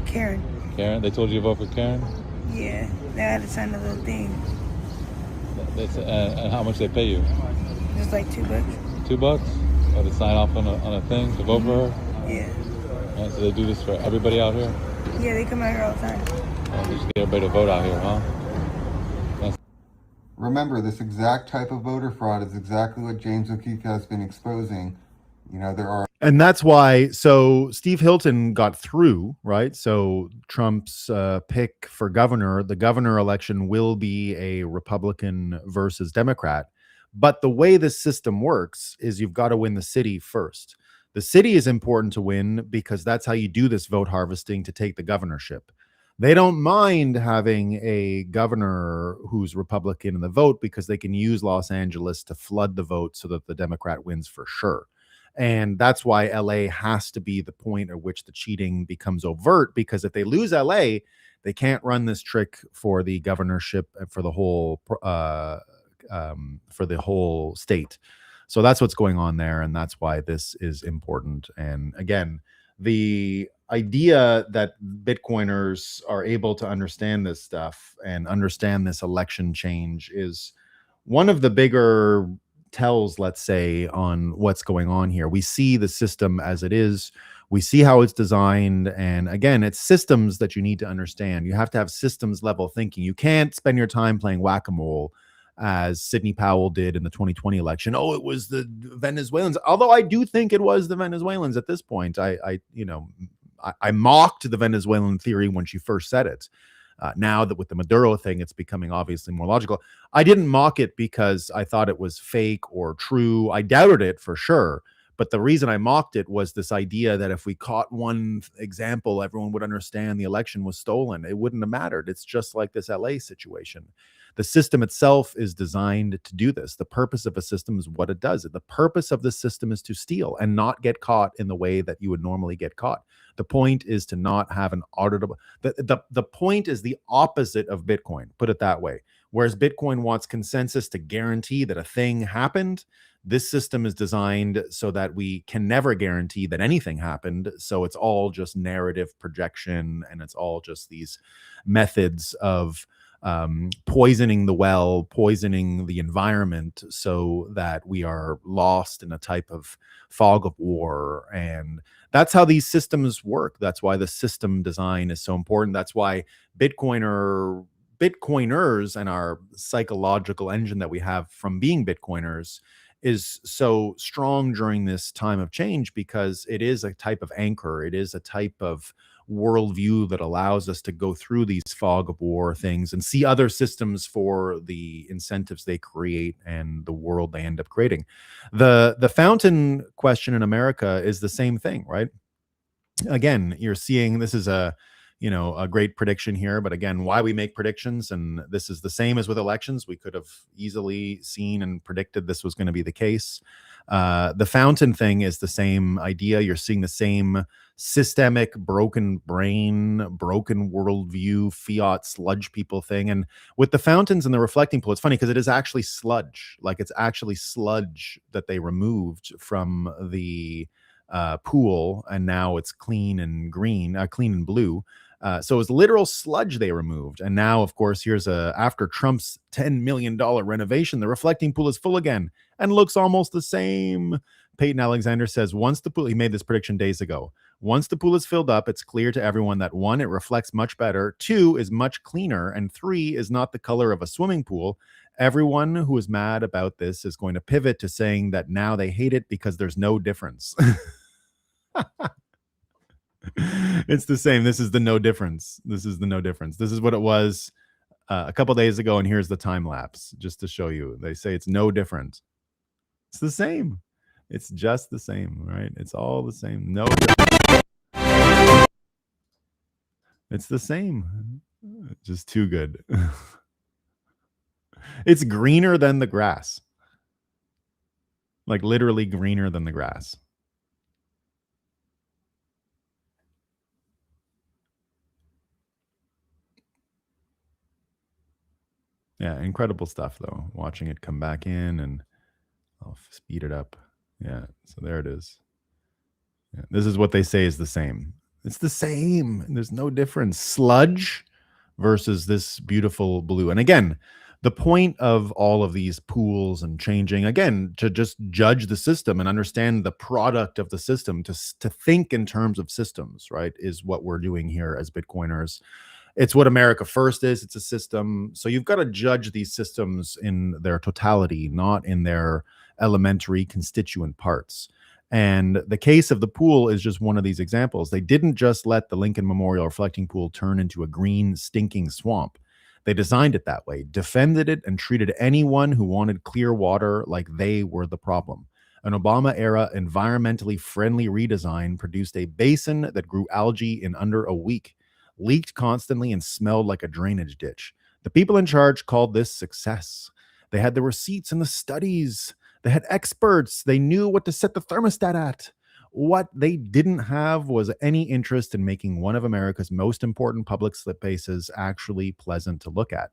Karen. Karen? They told you to vote for Karen? Yeah. They had to sign a little thing. And how much they pay you? Just like $2. $2? Or to sign off on a thing to vote for her? Yeah. And so they do this for everybody out here? Yeah, they come out here all the time. They just get everybody to vote out here, huh? Remember, this exact type of voter fraud is exactly what James O'Keefe has been exposing. There are... And that's why, so Steve Hilton got through, right? So Trump's pick for governor, the governor election will be a Republican versus Democrat. But the way this system works is you've got to win the city first. The city is important to win because that's how you do this vote harvesting to take the governorship. They don't mind having a governor who's Republican in the vote because they can use Los Angeles to flood the vote so that the Democrat wins for sure. And that's why LA has to be the point at which the cheating becomes overt, because if they lose LA, they can't run this trick for the governorship and for the whole state. So that's what's going on there, and that's why this is important. And again, the idea that Bitcoiners are able to understand this stuff and understand this election change is one of the bigger tells, let's say, on what's going on here. We see the system as it is. We see how it's designed. And again, it's systems that you need to understand. You have to have systems level thinking. You can't spend your time playing whack-a-mole as Sidney Powell did in the 2020 election. Oh, it was the Venezuelans. Although I do think it was the Venezuelans at this point. I mocked the Venezuelan theory when she first said it. Now that with the Maduro thing, it's becoming obviously more logical. I didn't mock it because I thought it was fake or true. I doubted it for sure. But the reason I mocked it was this idea that if we caught one example, everyone would understand the election was stolen. It wouldn't have mattered. It's just like this LA situation. The system itself is designed to do this. The purpose of a system is what it does. The purpose of the system is to steal and not get caught in the way that you would normally get caught. The point is to not have an auditable. The point is the opposite of Bitcoin, put it that way. Whereas Bitcoin wants consensus to guarantee that a thing happened, this system is designed so that we can never guarantee that anything happened. So it's all just narrative projection, and it's all just these methods of poisoning the well, poisoning the environment, so that we are lost in a type of fog of war. And that's how these systems work. That's why the system design is so important. That's why Bitcoiners and our psychological engine that we have from being Bitcoiners is so strong during this time of change, because it is a type of anchor. It is a type of worldview that allows us to go through these fog of war things and see other systems for the incentives they create and the world they end up creating. The fountain question in America is the same thing, right? Again, you're seeing, this is a great prediction here, but again, why we make predictions, and this is the same as with elections. We could have easily seen and predicted this was going to be the case. The fountain thing is the same idea. You're seeing the same systemic broken brain, broken worldview, fiat sludge people thing. And with the fountains and the reflecting pool, it's funny because it is actually sludge. Like, it's actually sludge that they removed from the pool, and now it's clean and green, clean and blue. So it was literal sludge they removed. And now, of course, here's after Trump's $10 million renovation, the reflecting pool is full again and looks almost the same. Peyton Alexander says, once the pool, he made this prediction days ago, once the pool is filled up, it's clear to everyone that 1, it reflects much better, 2, is much cleaner, and 3, is not the color of a swimming pool. Everyone who is mad about this is going to pivot to saying that now they hate it because there's no difference. It's the same. This is the no difference. This is the no difference. This is what it was a couple days ago, and here's the time lapse just to show you. They say it's no different. It's the same. It's just the same, right? It's all the same. No difference. It's the same. Just too good. It's greener than the grass. Like, literally greener than the grass. Yeah, incredible stuff, though. Watching it come back in, and I'll speed it up. Yeah, so there it is. Yeah, this is what they say is the same. It's the same. There's no difference. Sludge versus this beautiful blue. And again, the point of all of these pools and changing, again, to just judge the system and understand the product of the system, to think in terms of systems, right, is what we're doing here as Bitcoiners. It's what America First is. It's a system. So you've got to judge these systems in their totality, not in their elementary constituent parts. And the case of the pool is just one of these examples. They didn't just let the Lincoln Memorial reflecting pool turn into a green, stinking swamp. They designed it that way, defended it, and treated anyone who wanted clear water like they were the problem. An Obama-era environmentally friendly redesign produced a basin that grew algae in under a week, leaked constantly, and smelled like a drainage ditch. The people in charge called this success. They had the receipts and the studies. They had experts. They knew what to set the thermostat at. What they didn't have was any interest in making one of America's most important public spaces actually pleasant to look at.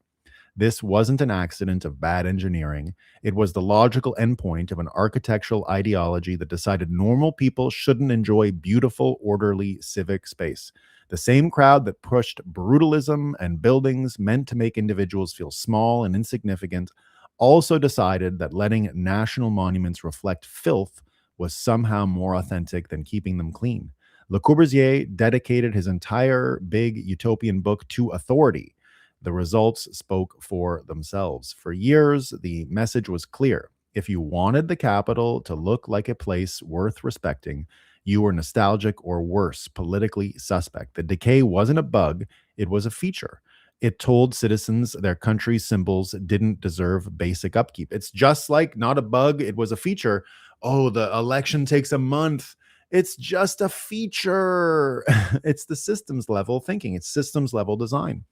This wasn't an accident of bad engineering. It was the logical endpoint of an architectural ideology that decided normal people shouldn't enjoy beautiful, orderly civic space. The same crowd that pushed brutalism and buildings meant to make individuals feel small and insignificant also decided that letting national monuments reflect filth was somehow more authentic than keeping them clean. Le Corbusier dedicated his entire big utopian book to authority. The results spoke for themselves. For years, the message was clear. If you wanted the capital to look like a place worth respecting, you were nostalgic or worse, politically suspect. The decay wasn't a bug, it was a feature. It told citizens their country's symbols didn't deserve basic upkeep. It's just like not a bug, it was a feature. Oh, the election takes a month. It's just a feature. It's the systems level thinking, it's systems level design.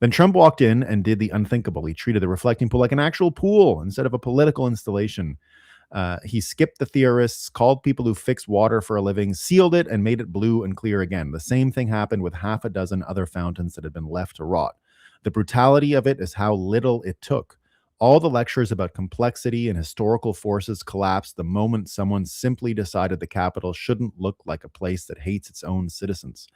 Then Trump walked in and did the unthinkable. He treated the reflecting pool like an actual pool instead of a political installation. He skipped the theorists, called people who fix water for a living, sealed it, and made it blue and clear again. The same thing happened with half a dozen other fountains that had been left to rot. The brutality of it is how little it took. All the lectures about complexity and historical forces collapsed the moment someone simply decided the Capitol shouldn't look like a place that hates its own citizens.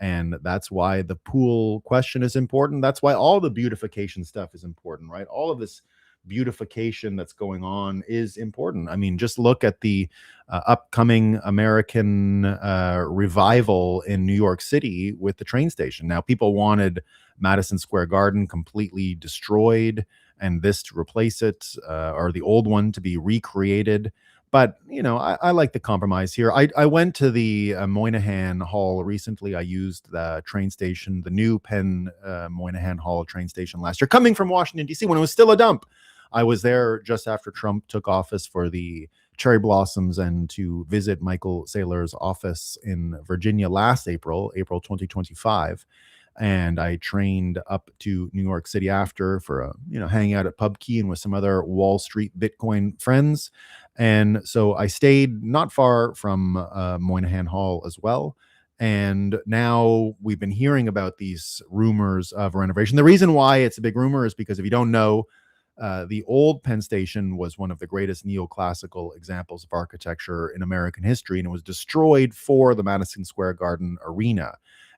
And that's why the pool question is important. That's why all the beautification stuff is important, right? All of this beautification that's going on is important. I mean, just look at the upcoming American revival in New York City with the train station. Now, people wanted Madison Square Garden completely destroyed and this to replace it, or the old one to be recreated. But, you know, I like the compromise here. I went to the Moynihan Hall recently. I used the train station, the new Penn Moynihan Hall train station last year, coming from Washington, D.C., when it was still a dump. I was there just after Trump took office for the cherry blossoms and to visit Michael Saylor's office in Virginia last April 2025. And I trained up to New York City after for hanging out at Pub Key and with some other Wall Street Bitcoin friends. And so I stayed not far from Moynihan Hall as well. And now we've been hearing about these rumors of renovation. The reason why it's a big rumor is because if you don't know, the old Penn Station was one of the greatest neoclassical examples of architecture in American history, and it was destroyed for the Madison Square Garden arena.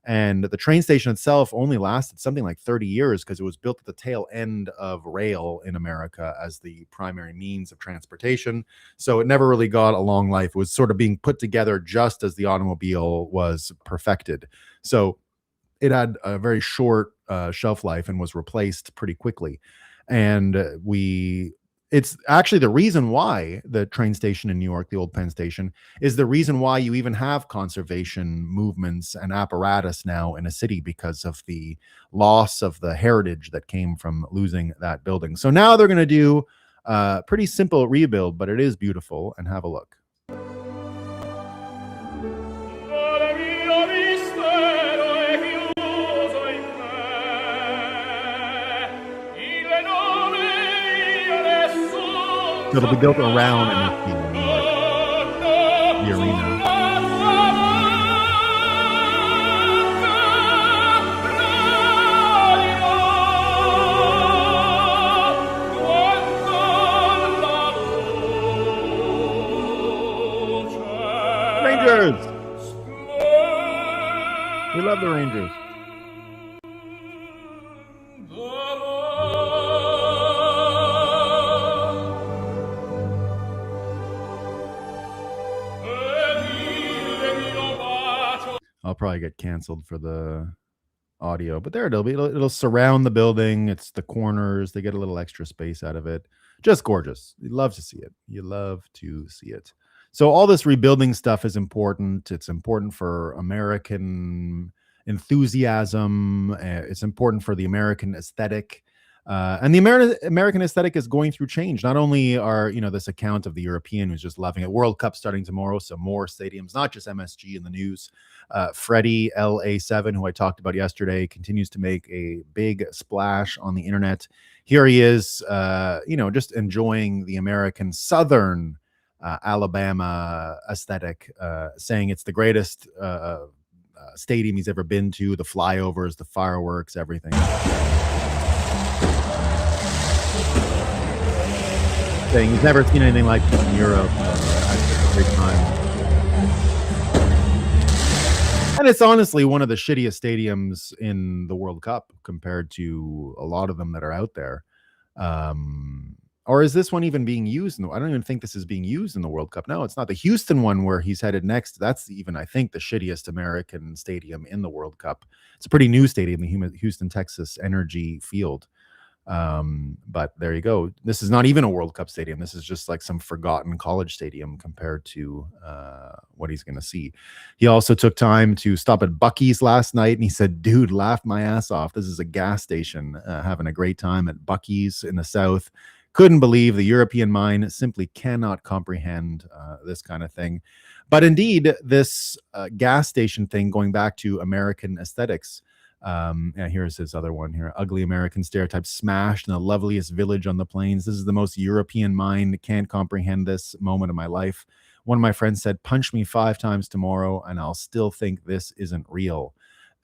And the train station itself only lasted something like 30 years because it was built at the tail end of rail in America as the primary means of transportation. So it never really got a long life. It was sort of being put together just as the automobile was perfected. So it had a very short shelf life and was replaced pretty quickly. And it's actually the reason why the train station in New York, the old Penn Station, is the reason why you even have conservation movements and apparatus now in a city, because of the loss of the heritage that came from losing that building. So now they're going to do a pretty simple rebuild, but it is beautiful, and have a look. It'll be built around NFT, the arena. Rangers! We love the Rangers. I'll probably get canceled for the audio, but there it'll be. It'll surround the building. It's the corners. They get a little extra space out of it. Just gorgeous. You love to see it. You love to see it. So all this rebuilding stuff is important. It's important for American enthusiasm. It's important for the American aesthetic. And the American aesthetic is going through change. Not only are, this account of the European who's just loving it. World Cup starting tomorrow, so more stadiums, not just MSG in the news. Freddie LA7, who I talked about yesterday, continues to make a big splash on the internet. Here he is, just enjoying the American Southern Alabama aesthetic, saying it's the greatest stadium he's ever been to. The flyovers, the fireworks, everything. Saying he's never seen anything like this in Europe. Had such a great time. And it's honestly one of the shittiest stadiums in the World Cup compared to a lot of them that are out there. Or is this one even being used? I don't even think this is being used in the World Cup. No, it's not. The Houston one where he's headed next, that's even, I think, the shittiest American stadium in the World Cup. It's a pretty new stadium, the Houston, Texas Energy Field. But there you go. This is not even a World Cup stadium. This is just like some forgotten college stadium compared to what he's going to see. He also took time to stop at Buc-ee's last night, and he said, dude, laughed my ass off. This is a gas station, having a great time at Buc-ee's in the South. Couldn't believe the European mind simply cannot comprehend this kind of thing. But indeed, this gas station thing, going back to American aesthetics, here's his other one here. Ugly American stereotypes smashed in the loveliest village on the plains. This is the most European mind. Can't comprehend this moment of my life. One of my friends said, punch me 5 times tomorrow and I'll still think this isn't real.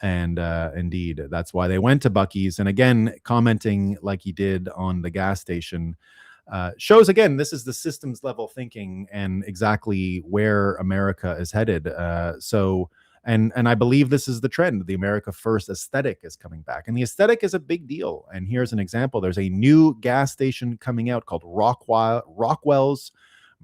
And indeed, that's why they went to Buc-ee's. And again, commenting like he did on the gas station shows, again, this is the systems level thinking and exactly where America is headed. And I believe this is the trend. The America First aesthetic is coming back. And the aesthetic is a big deal. And here's an example. There's a new gas station coming out called Rockwell's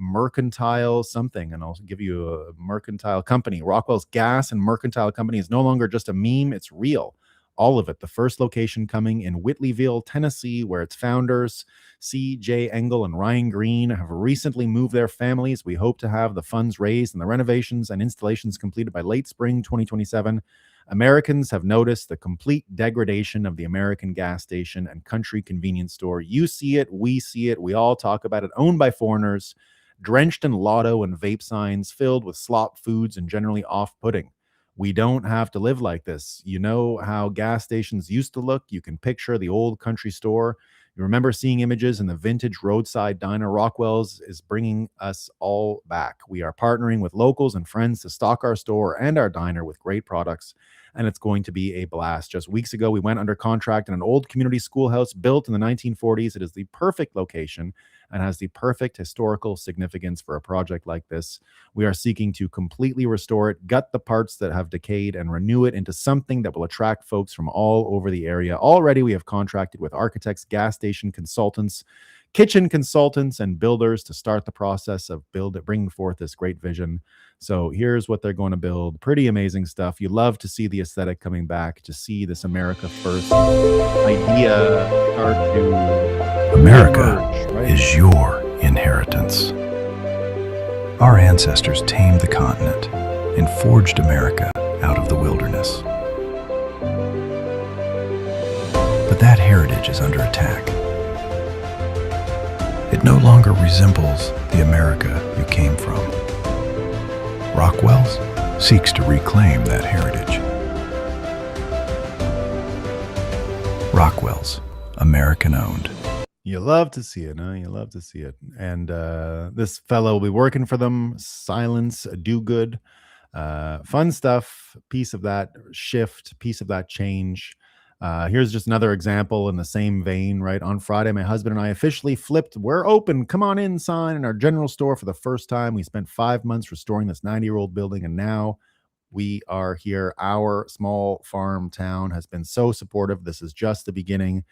Mercantile something. And I'll give you a mercantile company. Rockwell's Gas and Mercantile Company is no longer just a meme. It's real. All of it. The first location coming in Whitleyville, Tennessee, where its founders, C.J. Engel and Ryan Green, have recently moved their families. We hope to have the funds raised and the renovations and installations completed by late spring 2027. Americans have noticed the complete degradation of the American gas station and country convenience store. You see it, we see it, we all talk about it. Owned by foreigners, drenched in lotto and vape signs, filled with slop foods and generally off-putting. We don't have to live like this. You know how gas stations used to look. You can picture the old country store. You remember seeing images in the vintage roadside diner. Rockwell's is bringing us all back. We are partnering with locals and friends to stock our store and our diner with great products, and it's going to be a blast. Just weeks ago, we went under contract in an old community schoolhouse built in the 1940s. It is the perfect location and has the perfect historical significance for a project like this. We are seeking to completely restore it, gut the parts that have decayed, and renew it into something that will attract folks from all over the area. Already, we have contracted with architects, gas station consultants, kitchen consultants, and builders to start the process of bringing forth this great vision. So here's what they're going to build. Pretty amazing stuff. You love to see the aesthetic coming back, to see this America First idea start to America emerge, right? is your inheritance. Our ancestors tamed the continent and forged America out of the wilderness. But that heritage is under attack. It no longer resembles the America you came from. Rockwell's seeks to reclaim that heritage. Rockwell's, American owned. You love to see it, huh? You love to see it. And this fellow will be working for them. Silence, do good. Fun stuff. Piece of that shift, piece of that change. Here's just another example in the same vein, right? On Friday, my husband and I officially flipped "We're open, come on in" sign in our general store for the first time. We spent 5 months restoring this 90-year-old building, and now we are here. Our small farm town has been so supportive. This is just the beginning.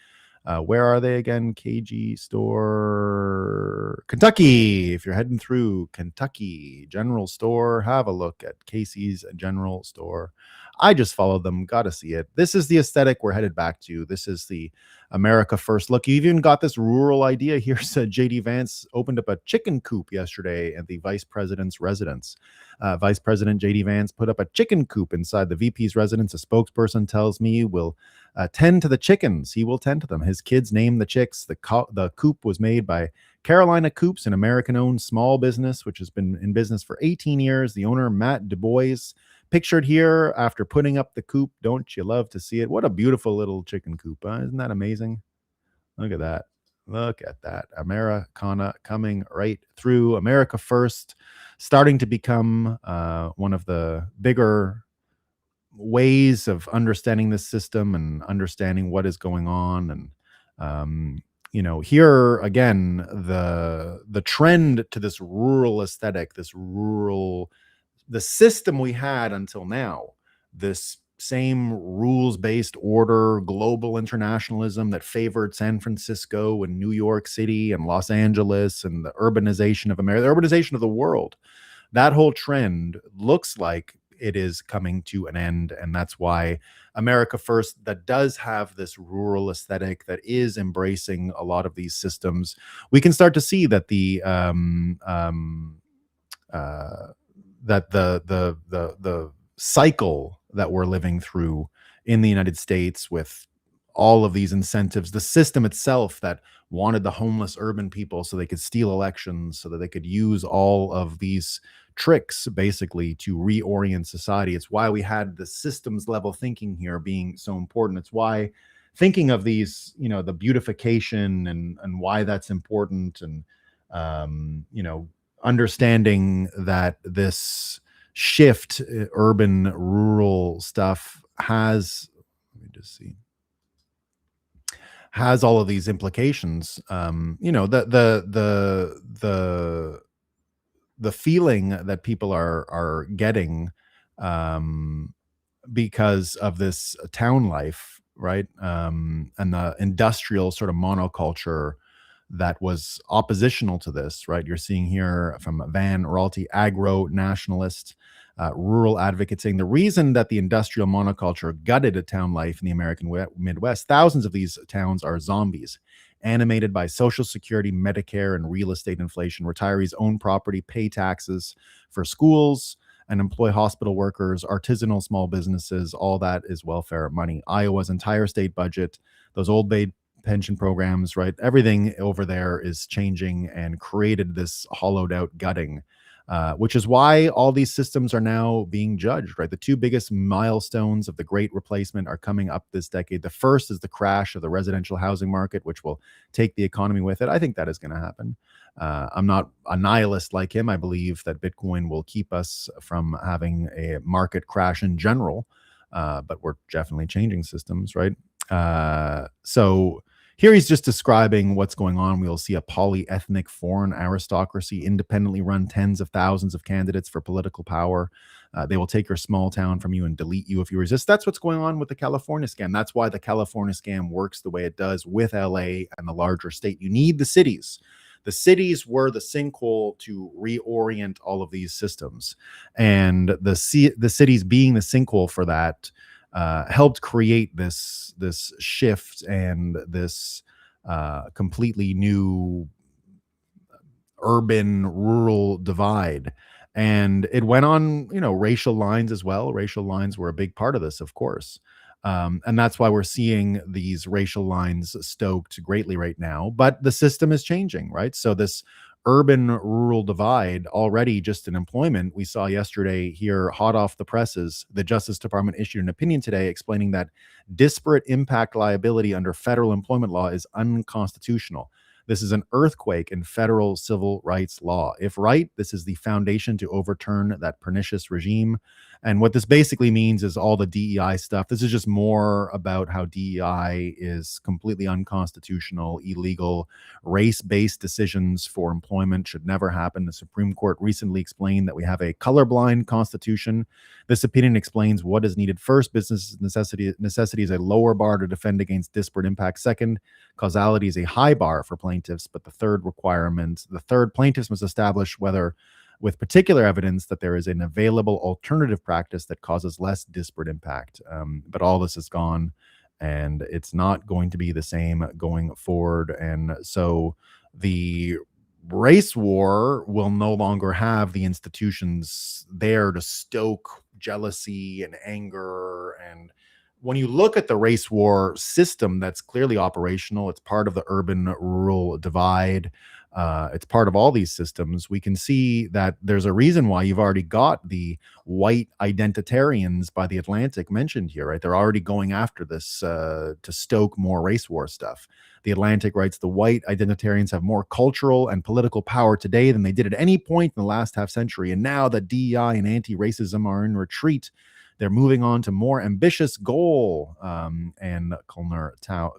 Where are they again? KG store, Kentucky. If you're heading through Kentucky General Store, have a look at Casey's General Store. I just followed them. Got to see it. This is the aesthetic we're headed back to. This is the America first look. You even got this rural idea here. Said JD Vance opened up a chicken coop yesterday at the vice president's residence. Vice President JD Vance put up a chicken coop inside the VP's residence. A spokesperson tells me will tend to the chickens. He will tend to them. His kids named the chicks. The coop was made by Carolina Coops, an American-owned small business which has been in business for 18 years. The owner, Matt Du Bois, pictured here after putting up the coop. Don't you love to see it? What a beautiful little chicken coop. Isn't that amazing? Look at that. Look at that. Americana coming right through. America first, starting to become one of the bigger ways of understanding this system and understanding what is going on. And here again, the trend to this rural aesthetic, the system we had until now, this same rules-based order, global internationalism that favored San Francisco and New York City and Los Angeles and the urbanization of America, the urbanization of the world, that whole trend looks like it is coming to an end. And that's why America First, that does have this rural aesthetic, that is embracing a lot of these systems, we can start to see that the cycle that we're living through in the United States with all of these incentives, the system itself that wanted the homeless urban people so they could steal elections, so that they could use all of these tricks basically to reorient society. It's why we had the systems level thinking here being so important. It's why thinking of these, the beautification and why that's important, and understanding that this shift, urban rural stuff has, let me just see, has all of these implications. The feeling that people are getting because of this town life, right? And the industrial sort of monoculture that was oppositional to this, right? You're seeing here from Van Raalte, agro-nationalist, rural advocate, saying the reason that the industrial monoculture gutted a town life in the American Midwest, thousands of these towns are zombies, animated by Social Security, Medicare, and real estate inflation. Retirees own property, pay taxes for schools, and employ hospital workers, artisanal small businesses. All that is welfare money. Iowa's entire state budget, those old bay pension programs, right? Everything over there is changing and created this hollowed out gutting, which is why all these systems are now being judged, right? The two biggest milestones of the Great Replacement are coming up this decade. The first is the crash of the residential housing market, which will take the economy with it. I think that is going to happen. I'm not a nihilist like him. I believe that Bitcoin will keep us from having a market crash in general, but we're definitely changing systems, right? So here he's just describing what's going on. We'll see a polyethnic foreign aristocracy independently run tens of thousands of candidates for political power. They will take your small town from you and delete you if you resist. That's what's going on with the California scam. That's why the California scam works the way it does with LA and the larger state. You need the cities. The cities were the sinkhole to reorient all of these systems. And the cities being the sinkhole for that helped create this shift and this completely new urban rural divide. And it went on, racial lines as well. Racial lines were a big part of this, of course. And that's why we're seeing these racial lines stoked greatly right now. But the system is changing, right? So this urban rural divide already just in employment, we saw yesterday here, hot off the presses, the Justice Department issued an opinion today explaining that disparate impact liability under federal employment law is unconstitutional. This is an earthquake in federal civil rights law. If right, this is the foundation to overturn that pernicious regime. And what this basically means is all the DEI stuff. This is just more about how DEI is completely unconstitutional, illegal. Race-based decisions for employment should never happen. The Supreme Court recently explained that we have a colorblind constitution. This opinion explains what is needed. First, business necessity is a lower bar to defend against disparate impact. Second, causality is a high bar for plaintiffs. But the third, plaintiffs must establish whether with particular evidence that there is an available alternative practice that causes less disparate impact. But all this is gone, and it's not going to be the same going forward. And so the race war will no longer have the institutions there to stoke jealousy and anger. And when you look at the race war system, that's clearly operational. It's part of the urban rural divide. It's part of all these systems. We can see that there's a reason why you've already got the white identitarians by the Atlantic mentioned here, right? They're already going after this to stoke more race war stuff. The Atlantic writes, the white identitarians have more cultural and political power today than they did at any point in the last half century. And now that DEI and anti-racism are in retreat, they're moving on to more ambitious goal. And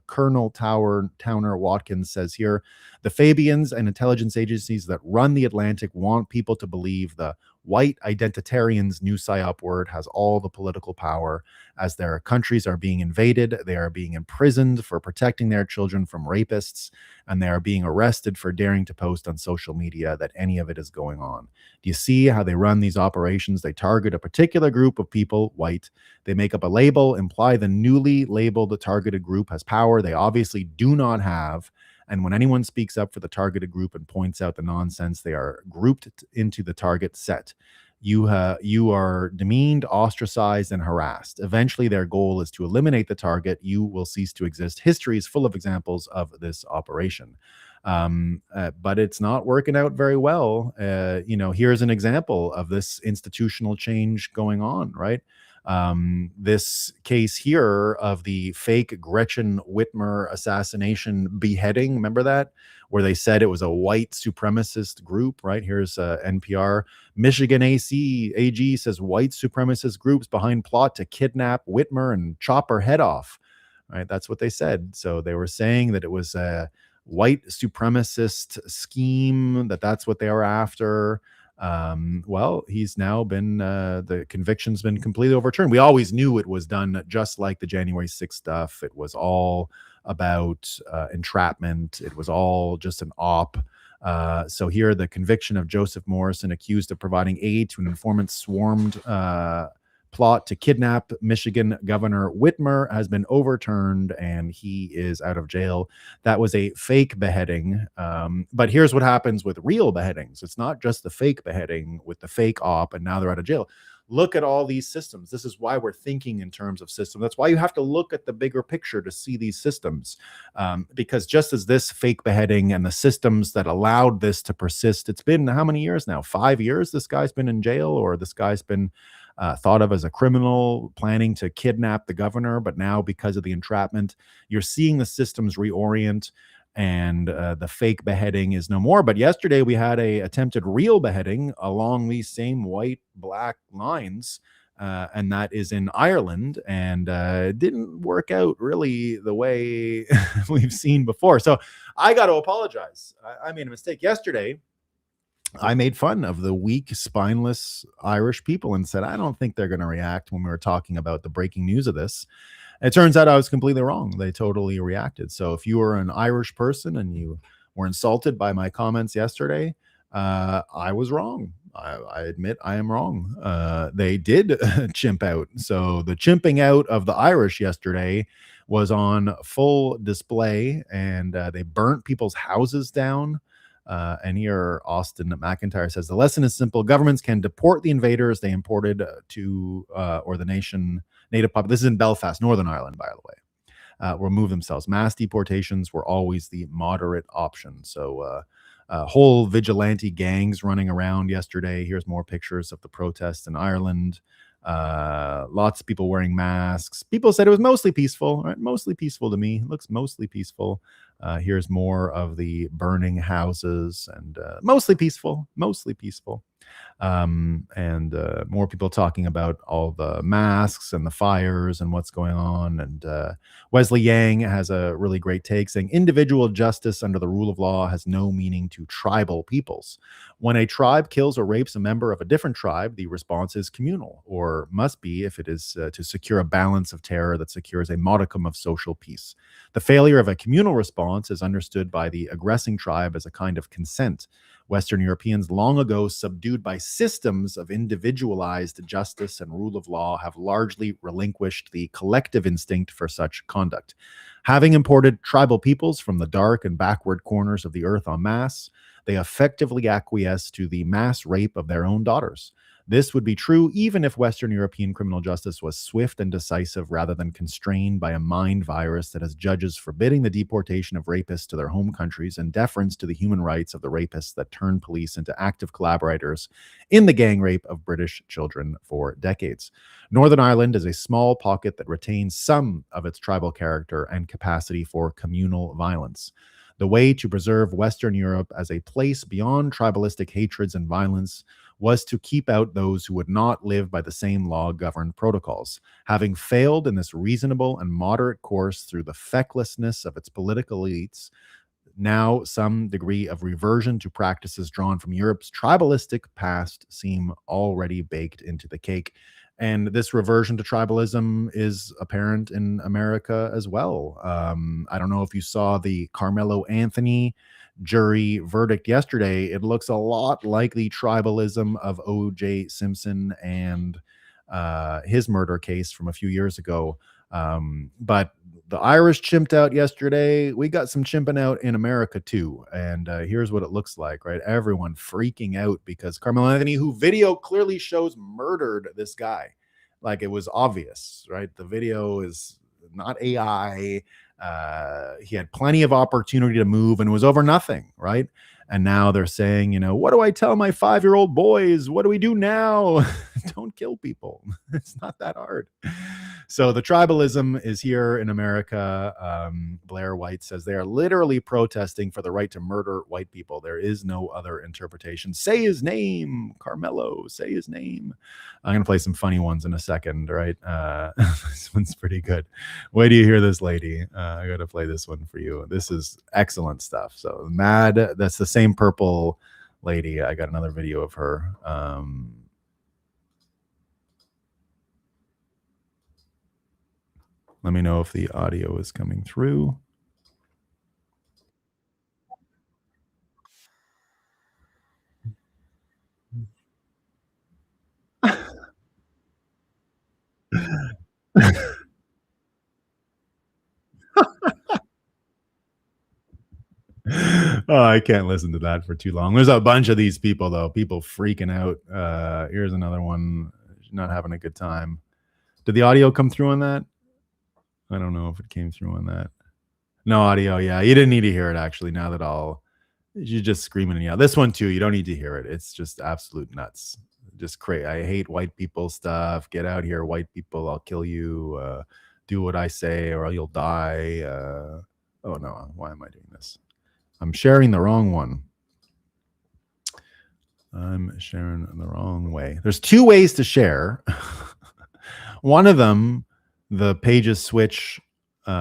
Colonel Towner Watkins says here, the Fabians and intelligence agencies that run the Atlantic want people to believe the white identitarians' new psyop word has all the political power. As their countries are being invaded, they are being imprisoned for protecting their children from rapists, and they are being arrested for daring to post on social media that any of it is going on. Do you see how they run these operations? They target a particular group of people, white. They make up a label, imply the newly labeled targeted group has power they obviously do not have. And when anyone speaks up for the targeted group and points out the nonsense, they are grouped into the target set. You are demeaned, ostracized, and harassed. Eventually, their goal is to eliminate the target. You will cease to exist. History is full of examples of this operation. But it's not working out very well. Here's an example of this institutional change going on, right? This case here of the fake Gretchen Whitmer assassination beheading, remember that? Where they said it was a white supremacist group, right? Here's NPR. Michigan AG says white supremacist groups behind plot to kidnap Whitmer and chop her head off, right? That's what they said. So they were saying that it was a white supremacist scheme, that's what they were after. Well, he's now been, the conviction's been completely overturned. We always knew it was done just like the January 6th stuff. It was all about entrapment. It was all just an op. So here, the conviction of Joseph Morrison, accused of providing aid to an informant swarmed plot to kidnap Michigan Governor Whitmer, has been overturned, and he is out of jail. That was a fake beheading. But here's what happens with real beheadings. It's not just the fake beheading with the fake op, and now they're out of jail. Look at all these systems. This is why we're thinking in terms of systems. That's why you have to look at the bigger picture to see these systems. Because just as this fake beheading and the systems that allowed this to persist, it's been how many years now? 5 years this guy's been in jail, or this guy's been thought of as a criminal planning to kidnap the governor. But now, because of the entrapment, you're seeing the systems reorient, and the fake beheading is no more. But yesterday we had a attempted real beheading along these same white-black lines, and that is in Ireland, and it didn't work out really the way we've seen before. So I got to apologize. I made a mistake yesterday. I made fun of the weak, spineless Irish people and said, I don't think they're going to react when we were talking about the breaking news of this. It turns out I was completely wrong. They totally reacted. So if you were an Irish person and you were insulted by my comments yesterday, I was wrong. I admit I am wrong. They did chimp out. So the chimping out of the Irish yesterday was on full display, and they burnt people's houses down. And here Austin McIntyre says, the lesson is simple. Governments can deport the invaders they imported or the native population. This is in Belfast, Northern Ireland, by the way. Remove themselves. Mass deportations were always the moderate option. So whole vigilante gangs running around yesterday. Here's more pictures of the protests in Ireland. Lots of people wearing masks. People said it was mostly peaceful, right? Mostly peaceful to me. It looks mostly peaceful. Here's more of the burning houses, and mostly peaceful, and more people talking about all the masks and the fires and what's going on. And Wesley Yang has a really great take saying, individual justice under the rule of law has no meaning to tribal peoples. When a tribe kills or rapes a member of a different tribe, the response is communal, or must be if it is to secure a balance of terror that secures a modicum of social peace. The failure of a communal response is understood by the aggressing tribe as a kind of consent. Western Europeans, long ago subdued by systems of individualized justice and rule of law, have largely relinquished the collective instinct for such conduct. Having imported tribal peoples from the dark and backward corners of the earth en masse, they effectively acquiesce to the mass rape of their own daughters. This would be true even if Western European criminal justice was swift and decisive rather than constrained by a mind virus that has judges forbidding the deportation of rapists to their home countries and deference to the human rights of the rapists that turned police into active collaborators in the gang rape of British children for decades. Northern Ireland is a small pocket that retains some of its tribal character and capacity for communal violence. The way to preserve Western Europe as a place beyond tribalistic hatreds and violence was to keep out those who would not live by the same law-governed protocols. Having failed in this reasonable and moderate course through the fecklessness of its political elites, now some degree of reversion to practices drawn from Europe's tribalistic past seem already baked into the cake. And this reversion to tribalism is apparent in America as well. I don't know if you saw the Carmelo Anthony jury verdict yesterday. It looks a lot like the tribalism of O.J. Simpson and his murder case from a few years ago. But the Irish chimped out yesterday. We got some chimping out in America too. And here's what it looks like, right? Everyone freaking out because Carmelo Anthony, who video clearly shows murdered this guy. Like it was obvious, right? The video is not AI. He had plenty of opportunity to move and it was over nothing, right? And now they're saying, you know, what do I tell my 5-year-old boys? What do we do now? Don't kill people. It's not that hard. So the tribalism is here in America. Blair White says they are literally protesting for the right to murder white people. There is no other interpretation. Say his name, Carmelo, say his name. I'm going to play some funny ones in a second, right? This one's pretty good. Wait till you hear this lady. I got to play this one for you. This is excellent stuff. So mad. That's the same purple lady. I got another video of her. Let me know if the audio is coming through. Oh, I can't listen to that for too long. There's a bunch of these people, though. People freaking out. Here's another one. Not having a good time. Did the audio come through on that? I don't know if it came through on that. No audio. Yeah, you didn't need to hear it, actually. Now that you're just screaming and yelling. This one, too, you don't need to hear it. It's just absolute nuts. Just crazy. I hate white people stuff. Get out here, white people. I'll kill you. Do what I say or you'll die. Oh, no. Why am I doing this? I'm sharing the wrong one. I'm sharing the wrong way. There's two ways to share. One of them, the pages switch when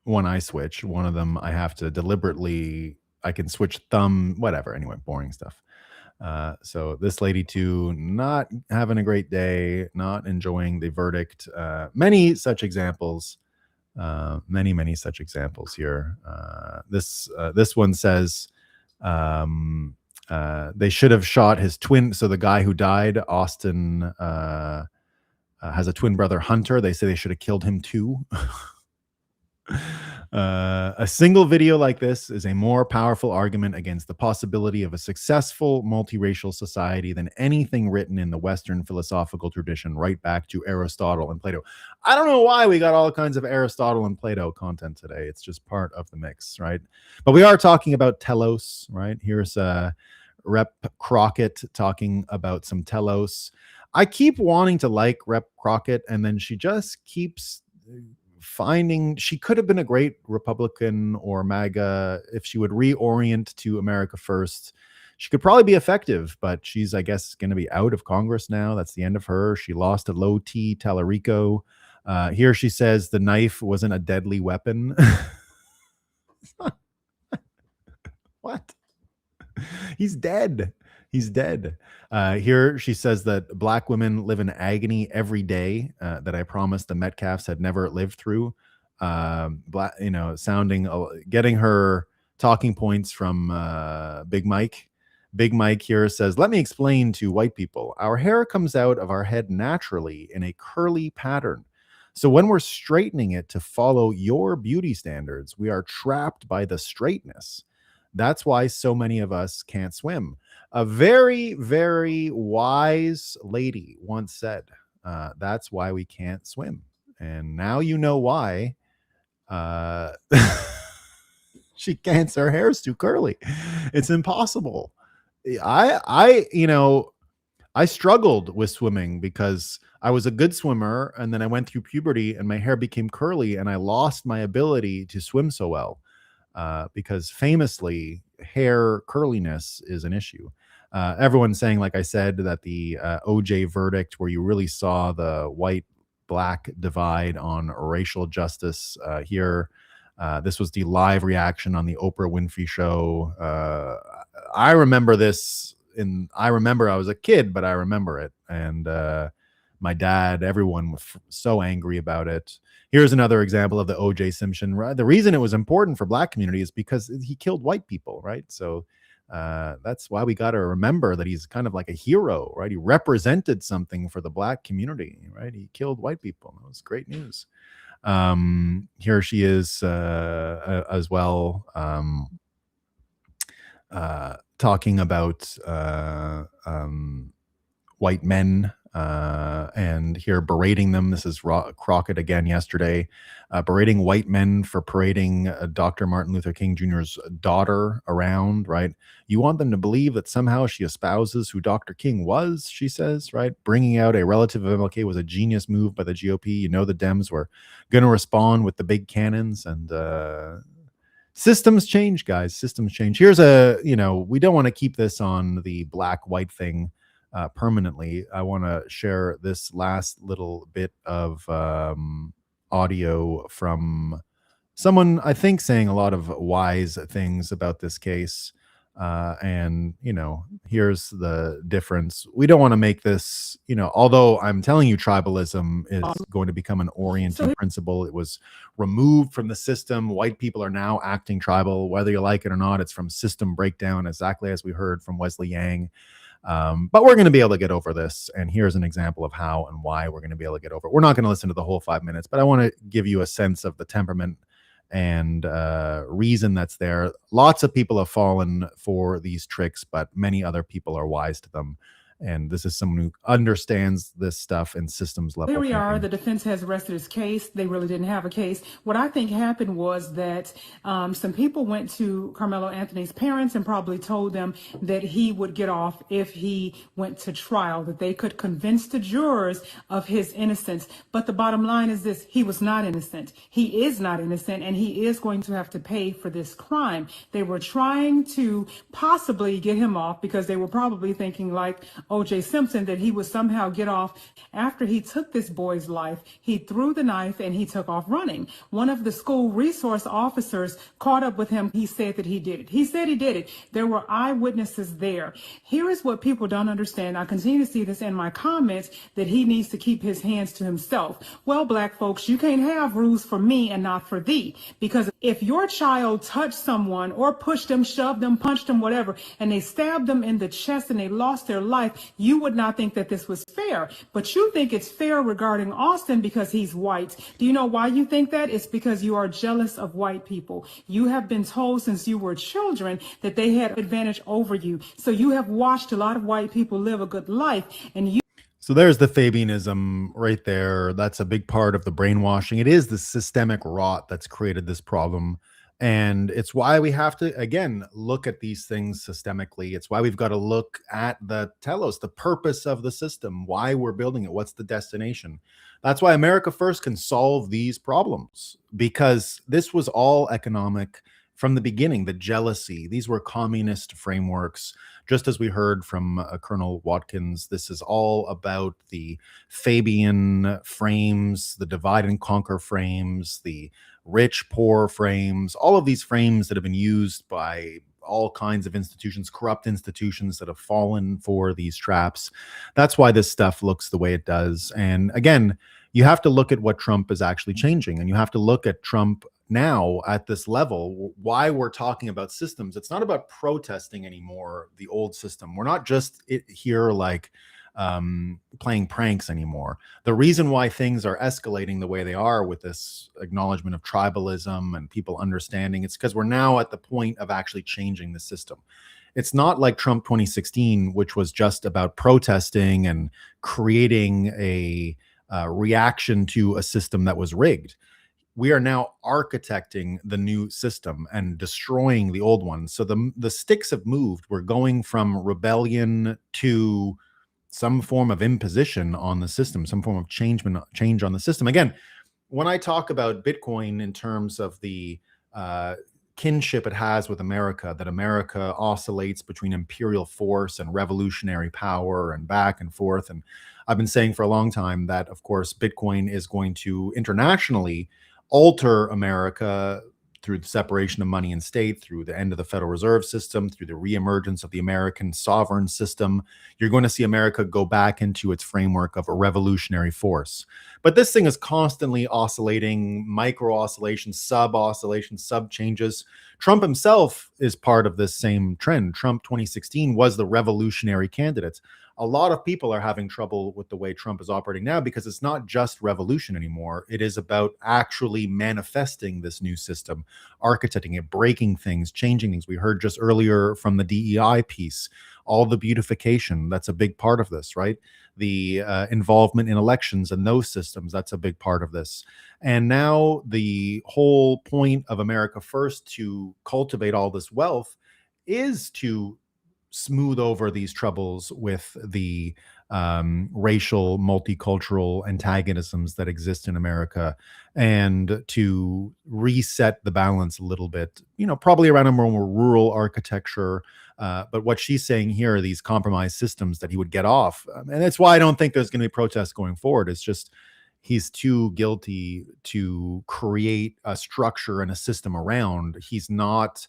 I switch. One of them, I have to deliberately, I can switch thumb, whatever. Anyway, boring stuff. So this lady too, not having a great day, not enjoying the verdict. Many such examples. Many such examples here. This one says they should have shot his twin. So the guy who died, Austin, has a twin brother, Hunter. They say they should have killed him too. A single video like this is a more powerful argument against the possibility of a successful multiracial society than anything written in the Western philosophical tradition, right back to Aristotle and Plato. I don't know why we got all kinds of Aristotle and Plato content today. It's just part of the mix, right? But we are talking about Telos, right? Here's Rep Crockett talking about some Telos. I keep wanting to like Rep Crockett, and then she just keeps finding she could have been a great Republican or MAGA if she would reorient to America first. She could probably be effective, but she's, I guess, going to be out of Congress now. That's the end of her. She lost to Low T Tallarico. Here she says the knife wasn't a deadly weapon. What? He's dead. He's dead. Here she says that Black women live in agony every day that I promised the Metcalfs had never lived through. Sounding, getting her talking points from Big Mike. Big Mike here says, let me explain to white people. Our hair comes out of our head naturally in a curly pattern. So when we're straightening it to follow your beauty standards, we are trapped by the straightness. That's why so many of us can't swim. A very, very wise lady once said, that's why we can't swim. And now you know why. She can't. Her hair's too curly. It's impossible. I struggled with swimming because I was a good swimmer, and then I went through puberty and my hair became curly and I lost my ability to swim so well, because famously hair curliness is an issue. Everyone's saying, like I said, that the OJ verdict, where you really saw the white black divide on racial justice here. This was the live reaction on the Oprah Winfrey show. I remember this I remember I was a kid, but I remember it. And my dad, everyone was so angry about it. Here's another example of the OJ Simpson. The reason it was important for black community is because he killed white people, right? So that's why we got to remember that he's kind of like a hero, right? He represented something for the black community, right? He killed white people. That was great news. Here she is as well, talking about white men, and here berating them. This is Crockett again yesterday, berating white men for parading Dr. Martin Luther King Jr.'s daughter around, right? You want them to believe that somehow she espouses who Dr. King was, she says, right? Bringing out a relative of MLK was a genius move by the GOP. You know the Dems were going to respond with the big cannons, and systems change, guys. Systems change. Here's we don't want to keep this on the black-white thing permanently. I want to share this last little bit of audio from someone, I think, saying a lot of wise things about this case. And here's the difference. We don't want to make this, although I'm telling you tribalism is going to become an orienting principle. It was removed from the system. White people are now acting tribal, whether you like it or not. It's from system breakdown, exactly as we heard from Wesley Yang. But we're going to be able to get over this. And here's an example of how and why we're going to be able to get over it. We're not going to listen to the whole 5 minutes, but I want to give you a sense of the temperament and reason that's there. Lots of people have fallen for these tricks, but many other people are wise to them. And this is someone who understands this stuff and systems level. Here we are. thinking. The defense has rested its case. They really didn't have a case. What I think happened was that some people went to Carmelo Anthony's parents and probably told them that he would get off if he went to trial, that they could convince the jurors of his innocence. But the bottom line is this: he was not innocent. He is not innocent, and he is going to have to pay for this crime. They were trying to possibly get him off because they were probably thinking, like O.J. Simpson, that he would somehow get off. After he took this boy's life, he threw the knife and he took off running. One of the school resource officers caught up with him. He said that he did it. He said he did it. There were eyewitnesses there. Here is what people don't understand. I continue to see this in my comments, that he needs to keep his hands to himself. Well, black folks, you can't have rules for me and not for thee. Because if your child touched someone or pushed them, shoved them, punched them, whatever, and they stabbed them in the chest and they lost their life, you would not think that this was fair. But you think it's fair regarding Austin because he's white. Do you know why you think that? It's because you are jealous of white people. You have been told since you were children that they had advantage over you. So you have watched a lot of white people live a good life, and you. So there's the Fabianism right there. That's a big part of the brainwashing. It is the systemic rot that's created this problem. And it's why we have to, again, look at these things systemically. It's why we've got to look at the telos, the purpose of the system, why we're building it, what's the destination. That's why America First can solve these problems, because this was all economic from the beginning. The jealousy, these were communist frameworks. Just as we heard from Colonel Watkins, this is all about the Fabian frames, the divide and conquer frames, the rich, poor frames, all of these frames that have been used by all kinds of institutions, corrupt institutions that have fallen for these traps. That's why this stuff looks the way it does. And again, you have to look at what Trump is actually changing, and you have to look at Trump now at this level, why we're talking about systems. It's not about protesting anymore the old system. We're not just here like playing pranks anymore. The reason why things are escalating the way they are with this acknowledgement of tribalism and people understanding, it's because we're now at the point of actually changing the system. It's not like Trump 2016, which was just about protesting and creating a reaction to a system that was rigged. We are now architecting the new system and destroying the old one. So the sticks have moved. We're going from rebellion to some form of imposition on the system, some form of change on the system. Again, when I talk about Bitcoin in terms of the kinship it has with America, that America oscillates between imperial force and revolutionary power and back and forth. And I've been saying for a long time that, of course, Bitcoin is going to internationally alter America through the separation of money and state, through the end of the Federal Reserve System, through the reemergence of the American sovereign system. You're going to see America go back into its framework of a revolutionary force. But this thing is constantly oscillating, micro oscillations, sub changes. Trump himself is part of this same trend. Trump 2016 was the revolutionary candidate. A lot of people are having trouble with the way Trump is operating now because it's not just revolution anymore. It is about actually manifesting this new system, architecting it, breaking things, changing things. We heard just earlier from the DEI piece, all the beautification. That's a big part of this, right? The involvement in elections and those systems, that's a big part of this. And now the whole point of America First to cultivate all this wealth is to smooth over these troubles with the racial, multicultural antagonisms that exist in America, and to reset the balance a little bit, probably around a more rural architecture. But what she's saying here are these compromised systems that he would get off. And that's why I don't think there's going to be protests going forward. It's just he's too guilty to create a structure and a system around. He's not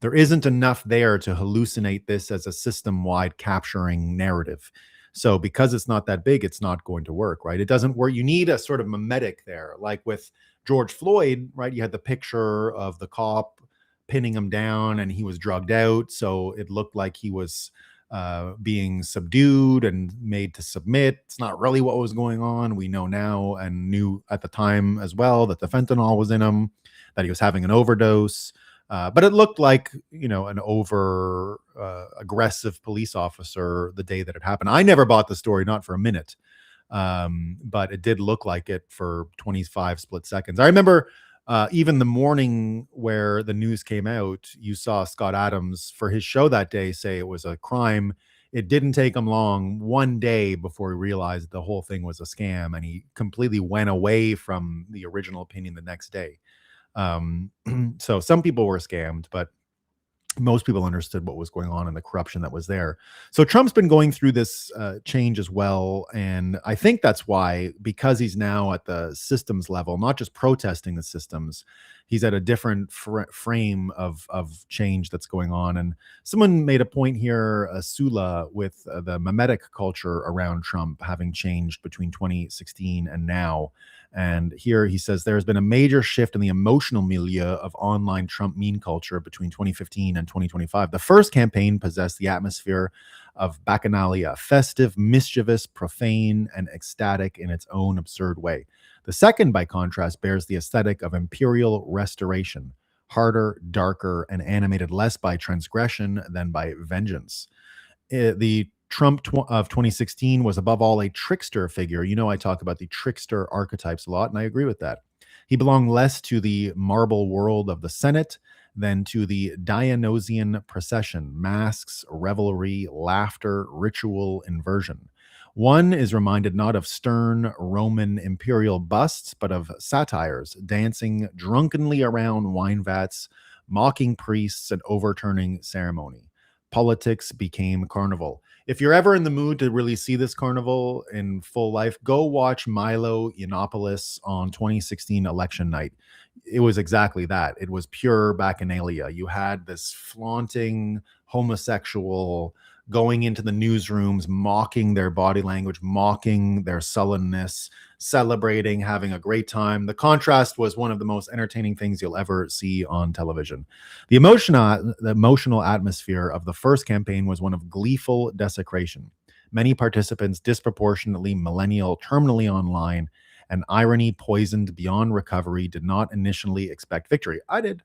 there isn't enough there to hallucinate this as a system-wide capturing narrative. So because it's not that big, it's not going to work, right? It doesn't work. You need a sort of mimetic there. Like with George Floyd, right? You had the picture of the cop pinning him down and he was drugged out. So it looked like he was being subdued and made to submit. It's not really what was going on. We know now, and knew at the time as well, that the fentanyl was in him, that he was having an overdose. But it looked like, an over aggressive police officer the day that it happened. I never bought the story, not for a minute. But it did look like it for 25 split seconds. I remember even the morning where the news came out, you saw Scott Adams for his show that day say it was a crime. It didn't take him long, one day, before he realized the whole thing was a scam, and he completely went away from the original opinion the next day. So some people were scammed, but most people understood what was going on and the corruption that was there. So Trump's been going through this change as well. And I think that's why, because he's now at the systems level, not just protesting the systems, he's at a different frame of change that's going on. And someone made a point here, Sula, with the mimetic culture around Trump having changed between 2016 and now. And here he says there has been a major shift in the emotional milieu of online Trump meme culture between 2015 and 2025. The first campaign possessed the atmosphere of bacchanalia, festive, mischievous, profane, and ecstatic in its own absurd way. The second, by contrast, bears the aesthetic of imperial restoration, harder, darker, and animated less by transgression than by vengeance. The Trump of 2016 was above all a trickster figure. I talk about the trickster archetypes a lot, and I agree with that. He belonged less to the marble world of the Senate than to the Dionysian procession, masks, revelry, laughter, ritual, inversion. One is reminded not of stern Roman imperial busts, but of satires, dancing drunkenly around wine vats, mocking priests, and overturning ceremony. politics became carnival. If you're ever in the mood to really see this carnival in full life, go watch Milo Yiannopoulos on 2016 election night. It was exactly that. It was pure bacchanalia. You had this flaunting homosexual going into the newsrooms, mocking their body language, mocking their sullenness, celebrating, having a great time. The contrast was one of the most entertaining things you'll ever see on television. The emotional atmosphere of the first campaign was one of gleeful desecration. Many participants disproportionately millennial, terminally online, and irony poisoned beyond recovery did not initially expect victory. I did.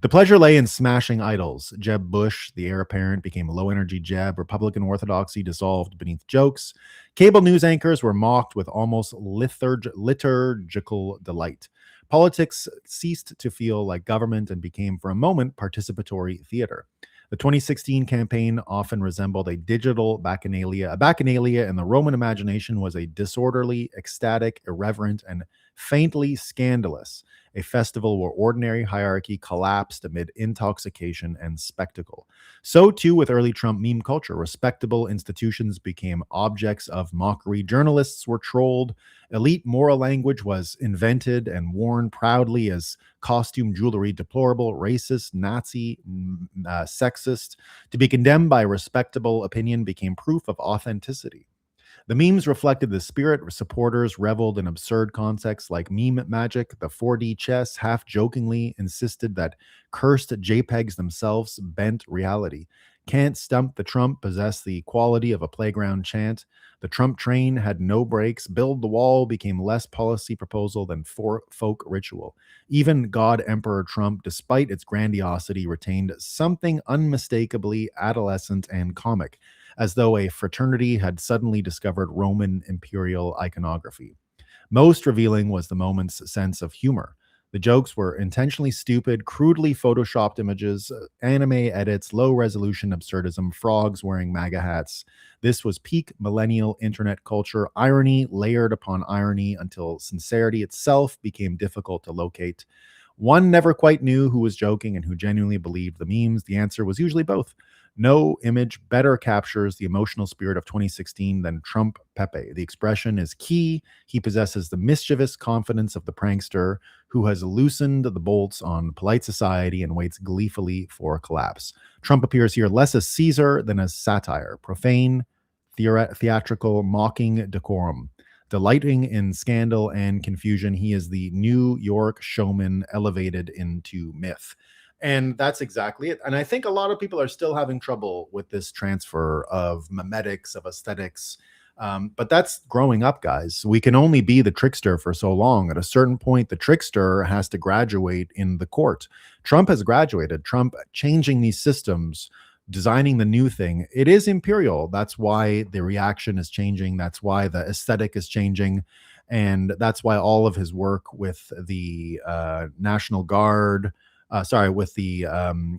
The pleasure lay in smashing idols. Jeb Bush, the heir apparent, became low-energy Jeb. Republican orthodoxy dissolved beneath jokes. Cable news anchors were mocked with almost liturgical delight. Politics ceased to feel like government and became, for a moment, participatory theater. The 2016 campaign often resembled a digital bacchanalia. A bacchanalia in the Roman imagination was a disorderly, ecstatic, irreverent, and faintly scandalous, a festival where ordinary hierarchy collapsed amid intoxication and spectacle. So too with early Trump meme culture. Respectable institutions became objects of mockery. Journalists were trolled. Elite moral language was invented and worn proudly as costume jewelry, deplorable, racist, Nazi, sexist. To be condemned by respectable opinion became proof of authenticity. The memes reflected the spirit. Supporters reveled in absurd concepts like meme magic. The 4D chess half-jokingly insisted that cursed JPEGs themselves bent reality. Can't stump the Trump possessed the quality of a playground chant. The Trump train had no brakes. Build the wall became less policy proposal than folk ritual. Even God Emperor Trump, despite its grandiosity, retained something unmistakably adolescent and comic, as though a fraternity had suddenly discovered Roman imperial iconography. Most revealing was the moment's sense of humor. The jokes were intentionally stupid, crudely photoshopped images, anime edits, low-resolution absurdism, frogs wearing MAGA hats. This was peak millennial internet culture, irony layered upon irony until sincerity itself became difficult to locate. One never quite knew who was joking and who genuinely believed the memes. The answer was usually both. No image better captures the emotional spirit of 2016 than Trump Pepe. The expression is key. He possesses the mischievous confidence of the prankster who has loosened the bolts on polite society and waits gleefully for collapse. Trump appears here less as Caesar than as satire, profane, theatrical, mocking decorum. Delighting in scandal and confusion, he is the New York showman elevated into myth. And that's exactly it. And I think a lot of people are still having trouble with this transfer of memetics, of aesthetics. But that's growing up, guys. We can only be the trickster for so long. At a certain point, the trickster has to graduate in the court. Trump has graduated. Trump changing these systems, designing the new thing. It is imperial. That's why the reaction is changing. That's why the aesthetic is changing. And that's why all of his work with the National Guard, with the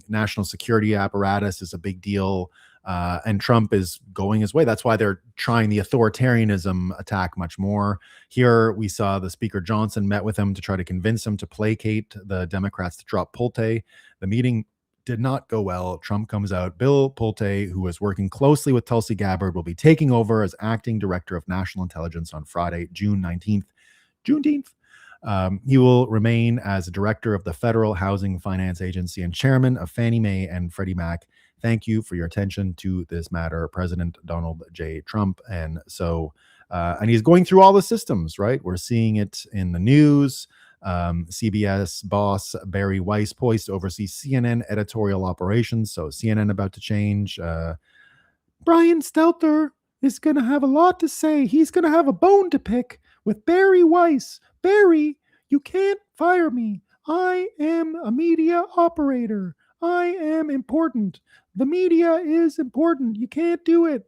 national security apparatus is a big deal. And Trump is going his way. That's why they're trying the authoritarianism attack much more. Here we saw the Speaker Johnson met with him to try to convince him to placate the Democrats to drop Pulte. The meeting did not go well. Trump comes out. Bill Pulte, who is working closely with Tulsi Gabbard, will be taking over as acting director of national intelligence on Friday, June 19th. Juneteenth. He will remain as director of the Federal Housing Finance Agency and chairman of Fannie Mae and Freddie Mac. Thank you for your attention to this matter, President Donald J. Trump. And so, and he's going through all the systems, right? We're seeing it in the news. CBS boss Barry Weiss poised to oversee CNN editorial operations. So CNN about to change. Brian Stelter is going to have a lot to say. He's going to have a bone to pick with Barry Weiss. Barry, you can't fire me. I am a media operator. I am important. The media is important. You can't do it.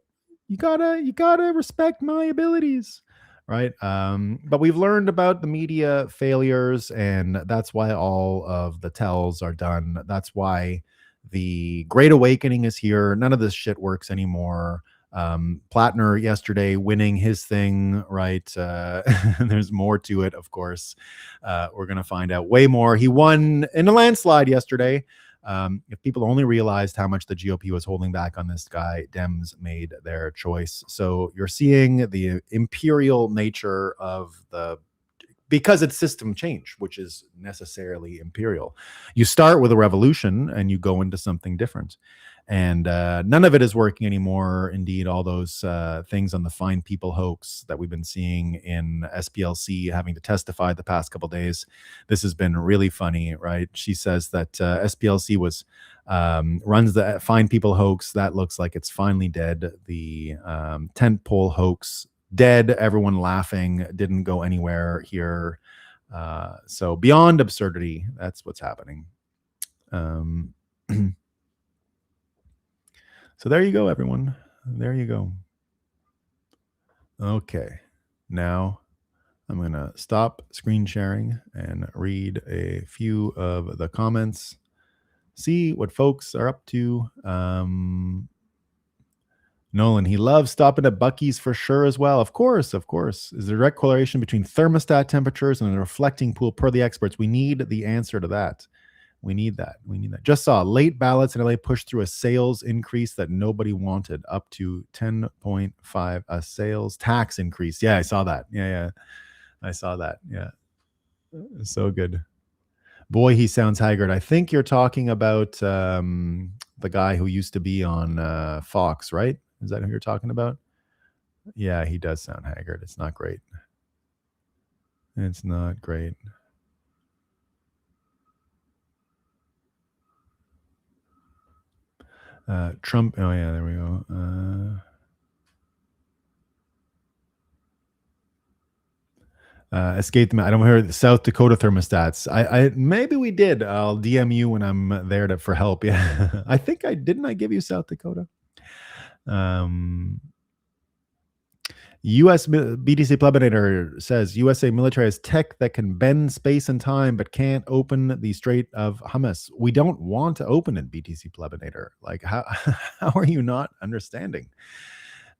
You gotta respect my abilities. Right. But we've learned about the media failures, and that's why all of the tells are done. That's why the Great Awakening is here. None of this shit works anymore. Plattner yesterday winning his thing, right? There's more to it, of course. We're going to find out way more. He won in a landslide yesterday. If people only realized how much the GOP was holding back on this guy, Dems made their choice. So you're seeing the imperial nature of because it's system change, which is necessarily imperial. You start with a revolution and you go into something different. And none of it is working anymore. Indeed, all those things on the Fine People hoax that we've been seeing in SPLC having to testify the past couple of days. This has been really funny, right? She says that SPLC runs the Fine People hoax. That looks like it's finally dead. The tent pole hoax, dead. Everyone laughing, didn't go anywhere here. So beyond absurdity, that's what's happening. So there you go, everyone. There you go. Okay. Now I'm going to stop screen sharing and read a few of the comments. See what folks are up to. Nolan, he loves stopping at Buc-ee's for sure as well. Of course. Is there a direct correlation between thermostat temperatures and a reflecting pool per the experts? We need the answer to that. We need that. Just saw late ballots in LA push through a sales increase that nobody wanted, up to 10.5, a sales tax increase. Yeah, I saw that. Yeah. I saw that. Yeah. So good. Boy, he sounds haggard. I think you're talking about the guy who used to be on Fox, right? Is that who you're talking about? Yeah, he does sound haggard. It's not great. It's not great. Trump. Oh yeah, there we go. Escape them. I don't hear the South Dakota thermostats. I maybe we did. I'll DM you when I'm there for help. Yeah, I think I give you South Dakota. U.S. BTC Plebinator says USA military has tech that can bend space and time, but can't open the Strait of Hormuz. We don't want to open it, BTC Plebinator. Like, how are you not understanding?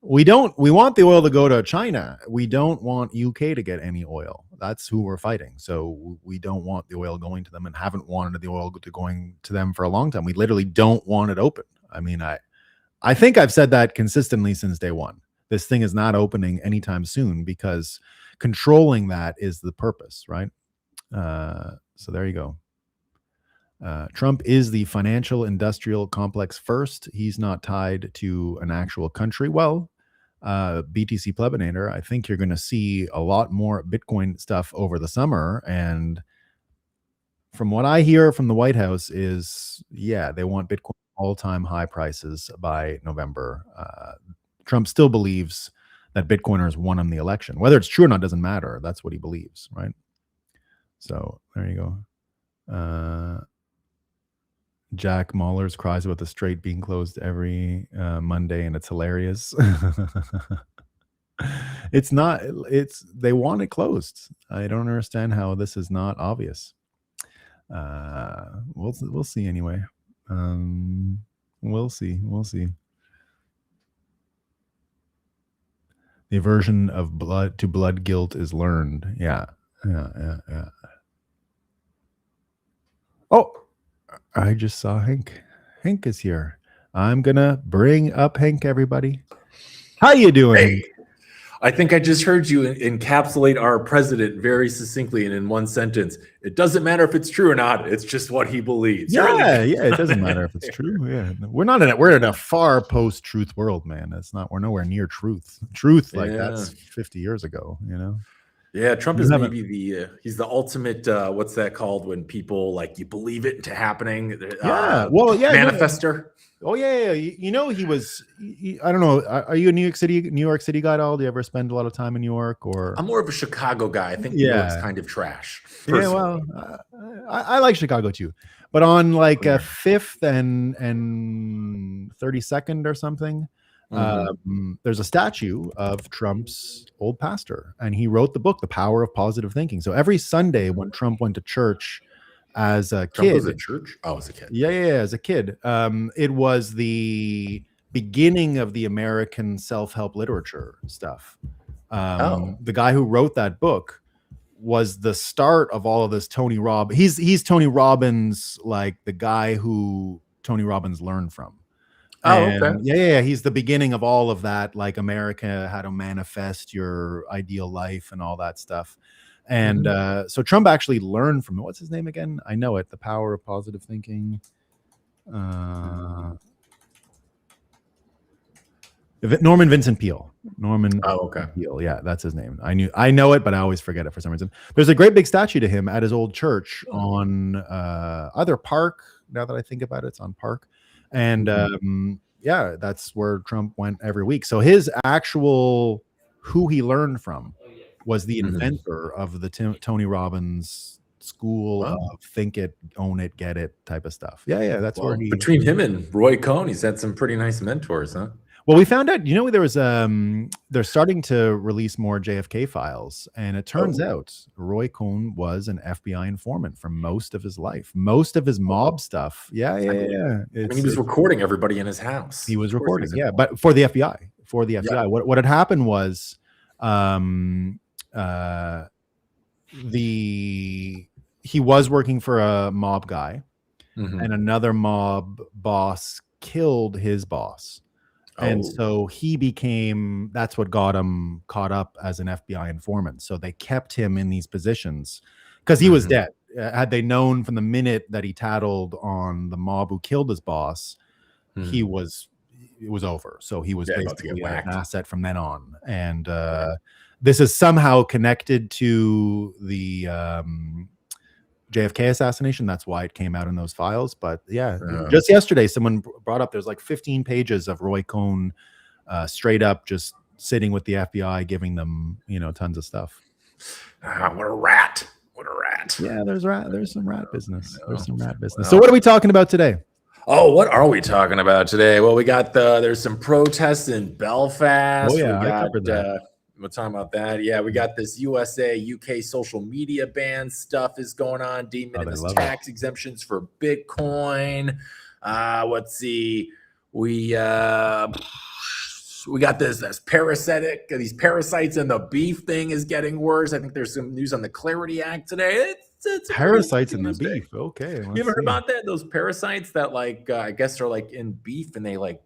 We want the oil to go to China. We don't want UK to get any oil. That's who we're fighting. So we don't want the oil going to them and haven't wanted the oil going to them for a long time. We literally don't want it open. I mean, I think I've said that consistently since day one. This thing is not opening anytime soon because controlling that is the purpose, right? So there you go. Trump is the financial industrial complex first. He's not tied to an actual country. Well, BTC Plebinator, I think you're going to see a lot more Bitcoin stuff over the summer. And from what I hear from the White House is, yeah, they want Bitcoin all-time high prices by November. Trump still believes that Bitcoiners won him the election. Whether it's true or not doesn't matter. That's what he believes, right? So there you go. Jack Mahler's cries about the Strait being closed every Monday, and it's hilarious. It's not. They want it closed. I don't understand how this is not obvious. We'll see anyway. We'll see. The aversion of blood guilt is learned. Yeah. Oh, I just saw Hank. Hank is here. I'm gonna bring up Hank, everybody. How you doing? Hey, I think I just heard you encapsulate our president very succinctly and in one sentence. It doesn't matter if it's true or not. It's just what he believes. Yeah. It doesn't matter if it's true. Yeah, we're in a far post-truth world, man. We're nowhere near truth. That's 50 years ago. You know. Yeah, Trump is maybe he's the ultimate. What's that called when people like you believe it into happening? Manifester. Oh yeah. You know, he was. I don't know. Are you a New York City guy at all? Do you ever spend a lot of time in New York? Or I'm more of a Chicago guy. I think New York's kind of trash. Personally. Yeah, well, I like Chicago too, but on like a 5th and 32nd or something. There's a statue of Trump's old pastor, and he wrote the book, The Power of Positive Thinking. So every Sunday when Trump went to church as a kid, Trump was at church? Oh, as a kid. Yeah, as a kid. It was the beginning of the American self-help literature stuff. The guy who wrote that book was the start of all of this. Tony Robbins. He's Tony Robbins, like the guy who Tony Robbins learned from. And yeah, he's the beginning of all of that, like America, how to manifest your ideal life and all that stuff. And so Trump actually learned from it. What's his name again? I know it. The Power of Positive Thinking. Norman Vincent Peale. Peale. Yeah, that's his name. I know it, but I always forget it for some reason. There's a great big statue to him at his old church on either Park. Now that I think about it, it's on Park. And yeah, that's where Trump went every week. So his actual, who he learned from, was the inventor of the Tony Robbins school of think it, own it, get it type of stuff. Yeah, that's where he. Between him and Roy Cohn, he's had some pretty nice mentors, huh? Well, we found out, there was they're starting to release more JFK files, and it turns out Roy Cohn was an FBI informant for most of his life, most of his mob stuff. Yeah. I mean, he was recording everybody in his house. He was recording, but for the FBI. What had happened was, he was working for a mob guy, and another mob boss killed his boss. And so he became, that's what got him caught up as an FBI informant. So they kept him in these positions because he was dead. Had they known from the minute that he tattled on the mob who killed his boss, it was over. So he was basically an asset from then on. And this is somehow connected to the JFK assassination. That's why it came out in those files. But yeah, just yesterday, someone brought up, there's like 15 pages of Roy Cohn straight up just sitting with the FBI, giving them, tons of stuff. What a rat. Yeah, there's some rat business. So what are we talking about today? Oh, what are we talking about today? Well, we got there's some protests in Belfast. Oh yeah, we got, I covered that. We're talking about that. Yeah, we got this USA, UK social media ban stuff is going on. De minimis tax exemptions for Bitcoin. Let's see. We got this parasitic. These parasites in the beef thing is getting worse. I think there's some news on the Clarity Act today. It's parasites in the beef. Okay. You ever heard about that? Those parasites that I guess are like in beef and they like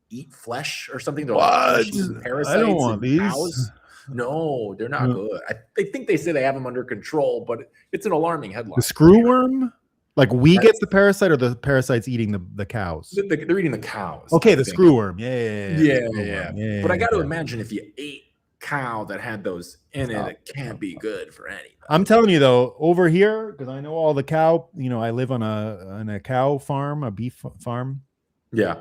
eat flesh or something. They're what? Parasites. I don't want these. Cows. No, they're not good. I think they say they have them under control, but it's an alarming headline. The screwworm? Like we get the parasite, or the parasites eating the cows? They're eating the cows. Okay, the screwworm. Yeah. But I got to imagine if you ate cow that had those in it can't be good for anybody. I'm telling you though, over here, because I know all the cow. I live on a cow farm, a beef farm. Yeah.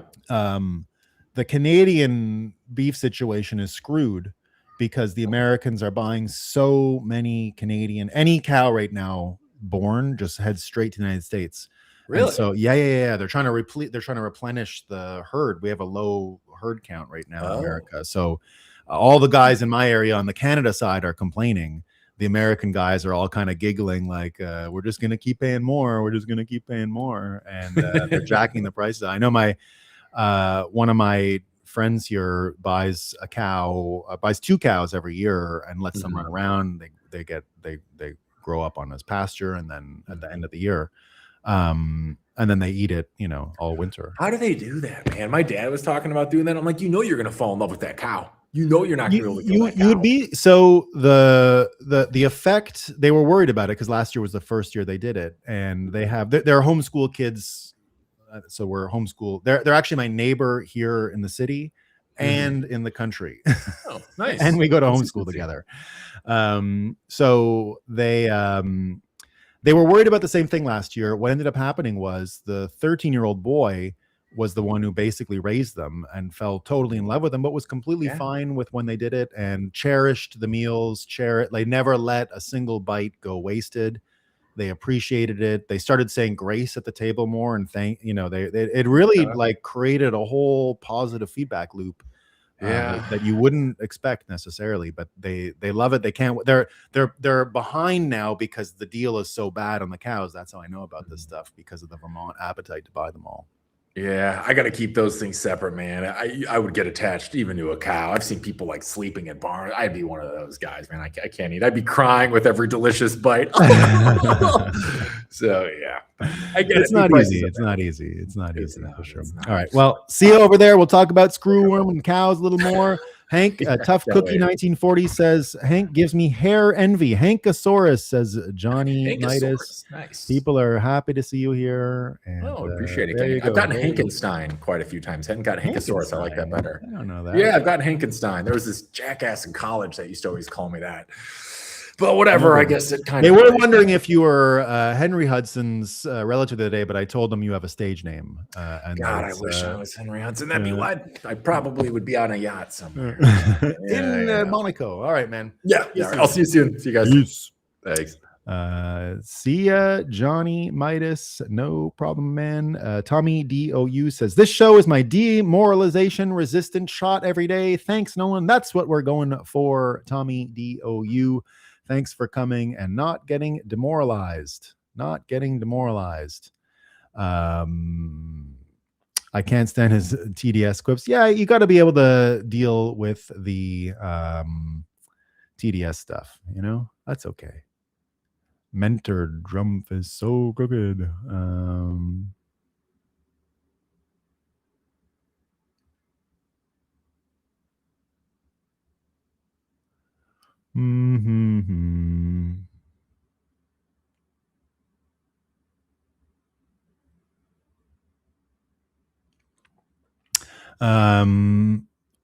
The Canadian beef situation is screwed because the Americans are buying so many any cow right now born just heads straight to the United States. Really? And so yeah. They're trying to replenish the herd. We have a low herd count right now in America. So all the guys in my area on the Canada side are complaining. The American guys are all kind of giggling like, we're just going to keep paying more. And they're jacking the prices. I know one of my friends here buys two cows every year and lets them run around. They grow up on his pasture, and then at the end of the year, and then they eat it, all winter. How do they do that, man? My dad was talking about doing that. I'm like, you're gonna fall in love with that cow. You're not gonna be able to kill that cow. You'd be so the effect, they were worried about it because last year was the first year they did it, and they're homeschool kids. So we're homeschool. They're actually my neighbor here in the city and in the country. Oh, nice. And we go to homeschool together. So they were worried about the same thing last year. What ended up happening was the 13-year-old boy was the one who basically raised them and fell totally in love with them, but was completely fine with when they did it and cherished the meals. They never let a single bite go wasted. They appreciated it. They started saying grace at the table more, and it really created a whole positive feedback loop that you wouldn't expect necessarily, but they love it. They can't. They're behind now because the deal is so bad on the cows. That's how I know about this stuff, because of the Vermont appetite to buy them all. Yeah, I got to keep those things separate, man. I would get attached even to a cow. I've seen people like sleeping in barns. I'd be one of those guys, man. I can't eat. I'd be crying with every delicious bite. So yeah, I get It's it. not Meat easy. prices are It's not bad. easy. It's not It's easy not, for sure. it's not. All right. Well, see you over there. We'll talk about screwworm and cows a little more. Hank, Tough can't Cookie wait. 1940 says, Hank gives me hair envy. Hankosaurus says Johnny Midas. Ankylosaurus. Nice. People are happy to see you here. And Oh, appreciate it. there you go. I've gotten There you go. Hankenstein quite a few times. Hadn't got Hankosaurus. I like that better. I don't know that. Yeah, I've gotten Hankenstein. There was this jackass in college that used to always call me that. But whatever, I guess it kind They of. were wondering if you were Henry Hudson's relative of the day, but I told them you have a stage name. And God, I wish I was Henry Hudson. That'd be what I probably would be on a yacht somewhere in Monaco. All right, man. Yeah, I'll see you soon. See you guys. Peace. Thanks. See ya, Johnny Midas. No problem, man. Tommy DOU says, this show is my demoralization resistant shot every day. Thanks, Nolan. That's what we're going for, Tommy DOU. Thanks for coming and not getting demoralized. Not getting demoralized. I can't stand his TDS quips. Yeah, you got to be able to deal with the TDS stuff, you know? That's okay. Mentor Drumpf is so crooked.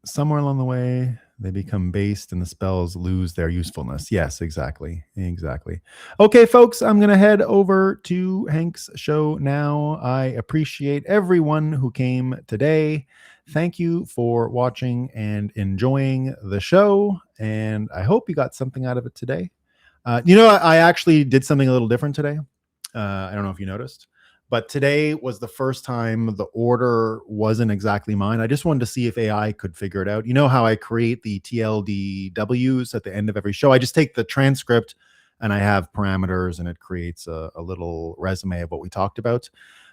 Somewhere along the way, they become based and the spells lose their usefulness. Yes, exactly. Okay, folks, I'm going to head over to Hank's show now. I appreciate everyone who came today. Thank you for watching and enjoying the show. And I hope you got something out of it today. I actually did something a little different today. I don't know if you noticed. But today was the first time the order wasn't exactly mine. I just wanted to see if AI could figure it out. You know how I create the TLDWs at the end of every show? I just take the transcript and I have parameters and it creates a little resume of what we talked about.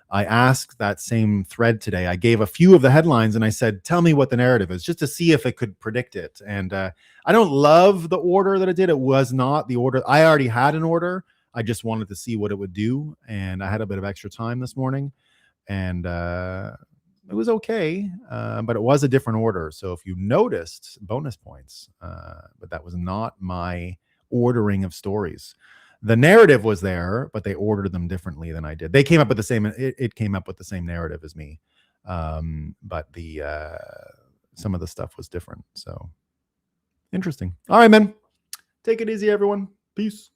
I asked that same thread today. I gave a few of the headlines and I said, tell me what the narrative is, just to see if it could predict it. And I don't love the order that it did. It was not the order. I already had an order. I just wanted to see what it would do. And I had a bit of extra time this morning and it was okay. But it was a different order. So if you noticed, bonus points, but that was not my ordering of stories. The narrative was there, but they ordered them differently than I did. They came up with the same, it came up with the same narrative as me. But some of the stuff was different. So interesting. All right, man. Take it easy, everyone. Peace.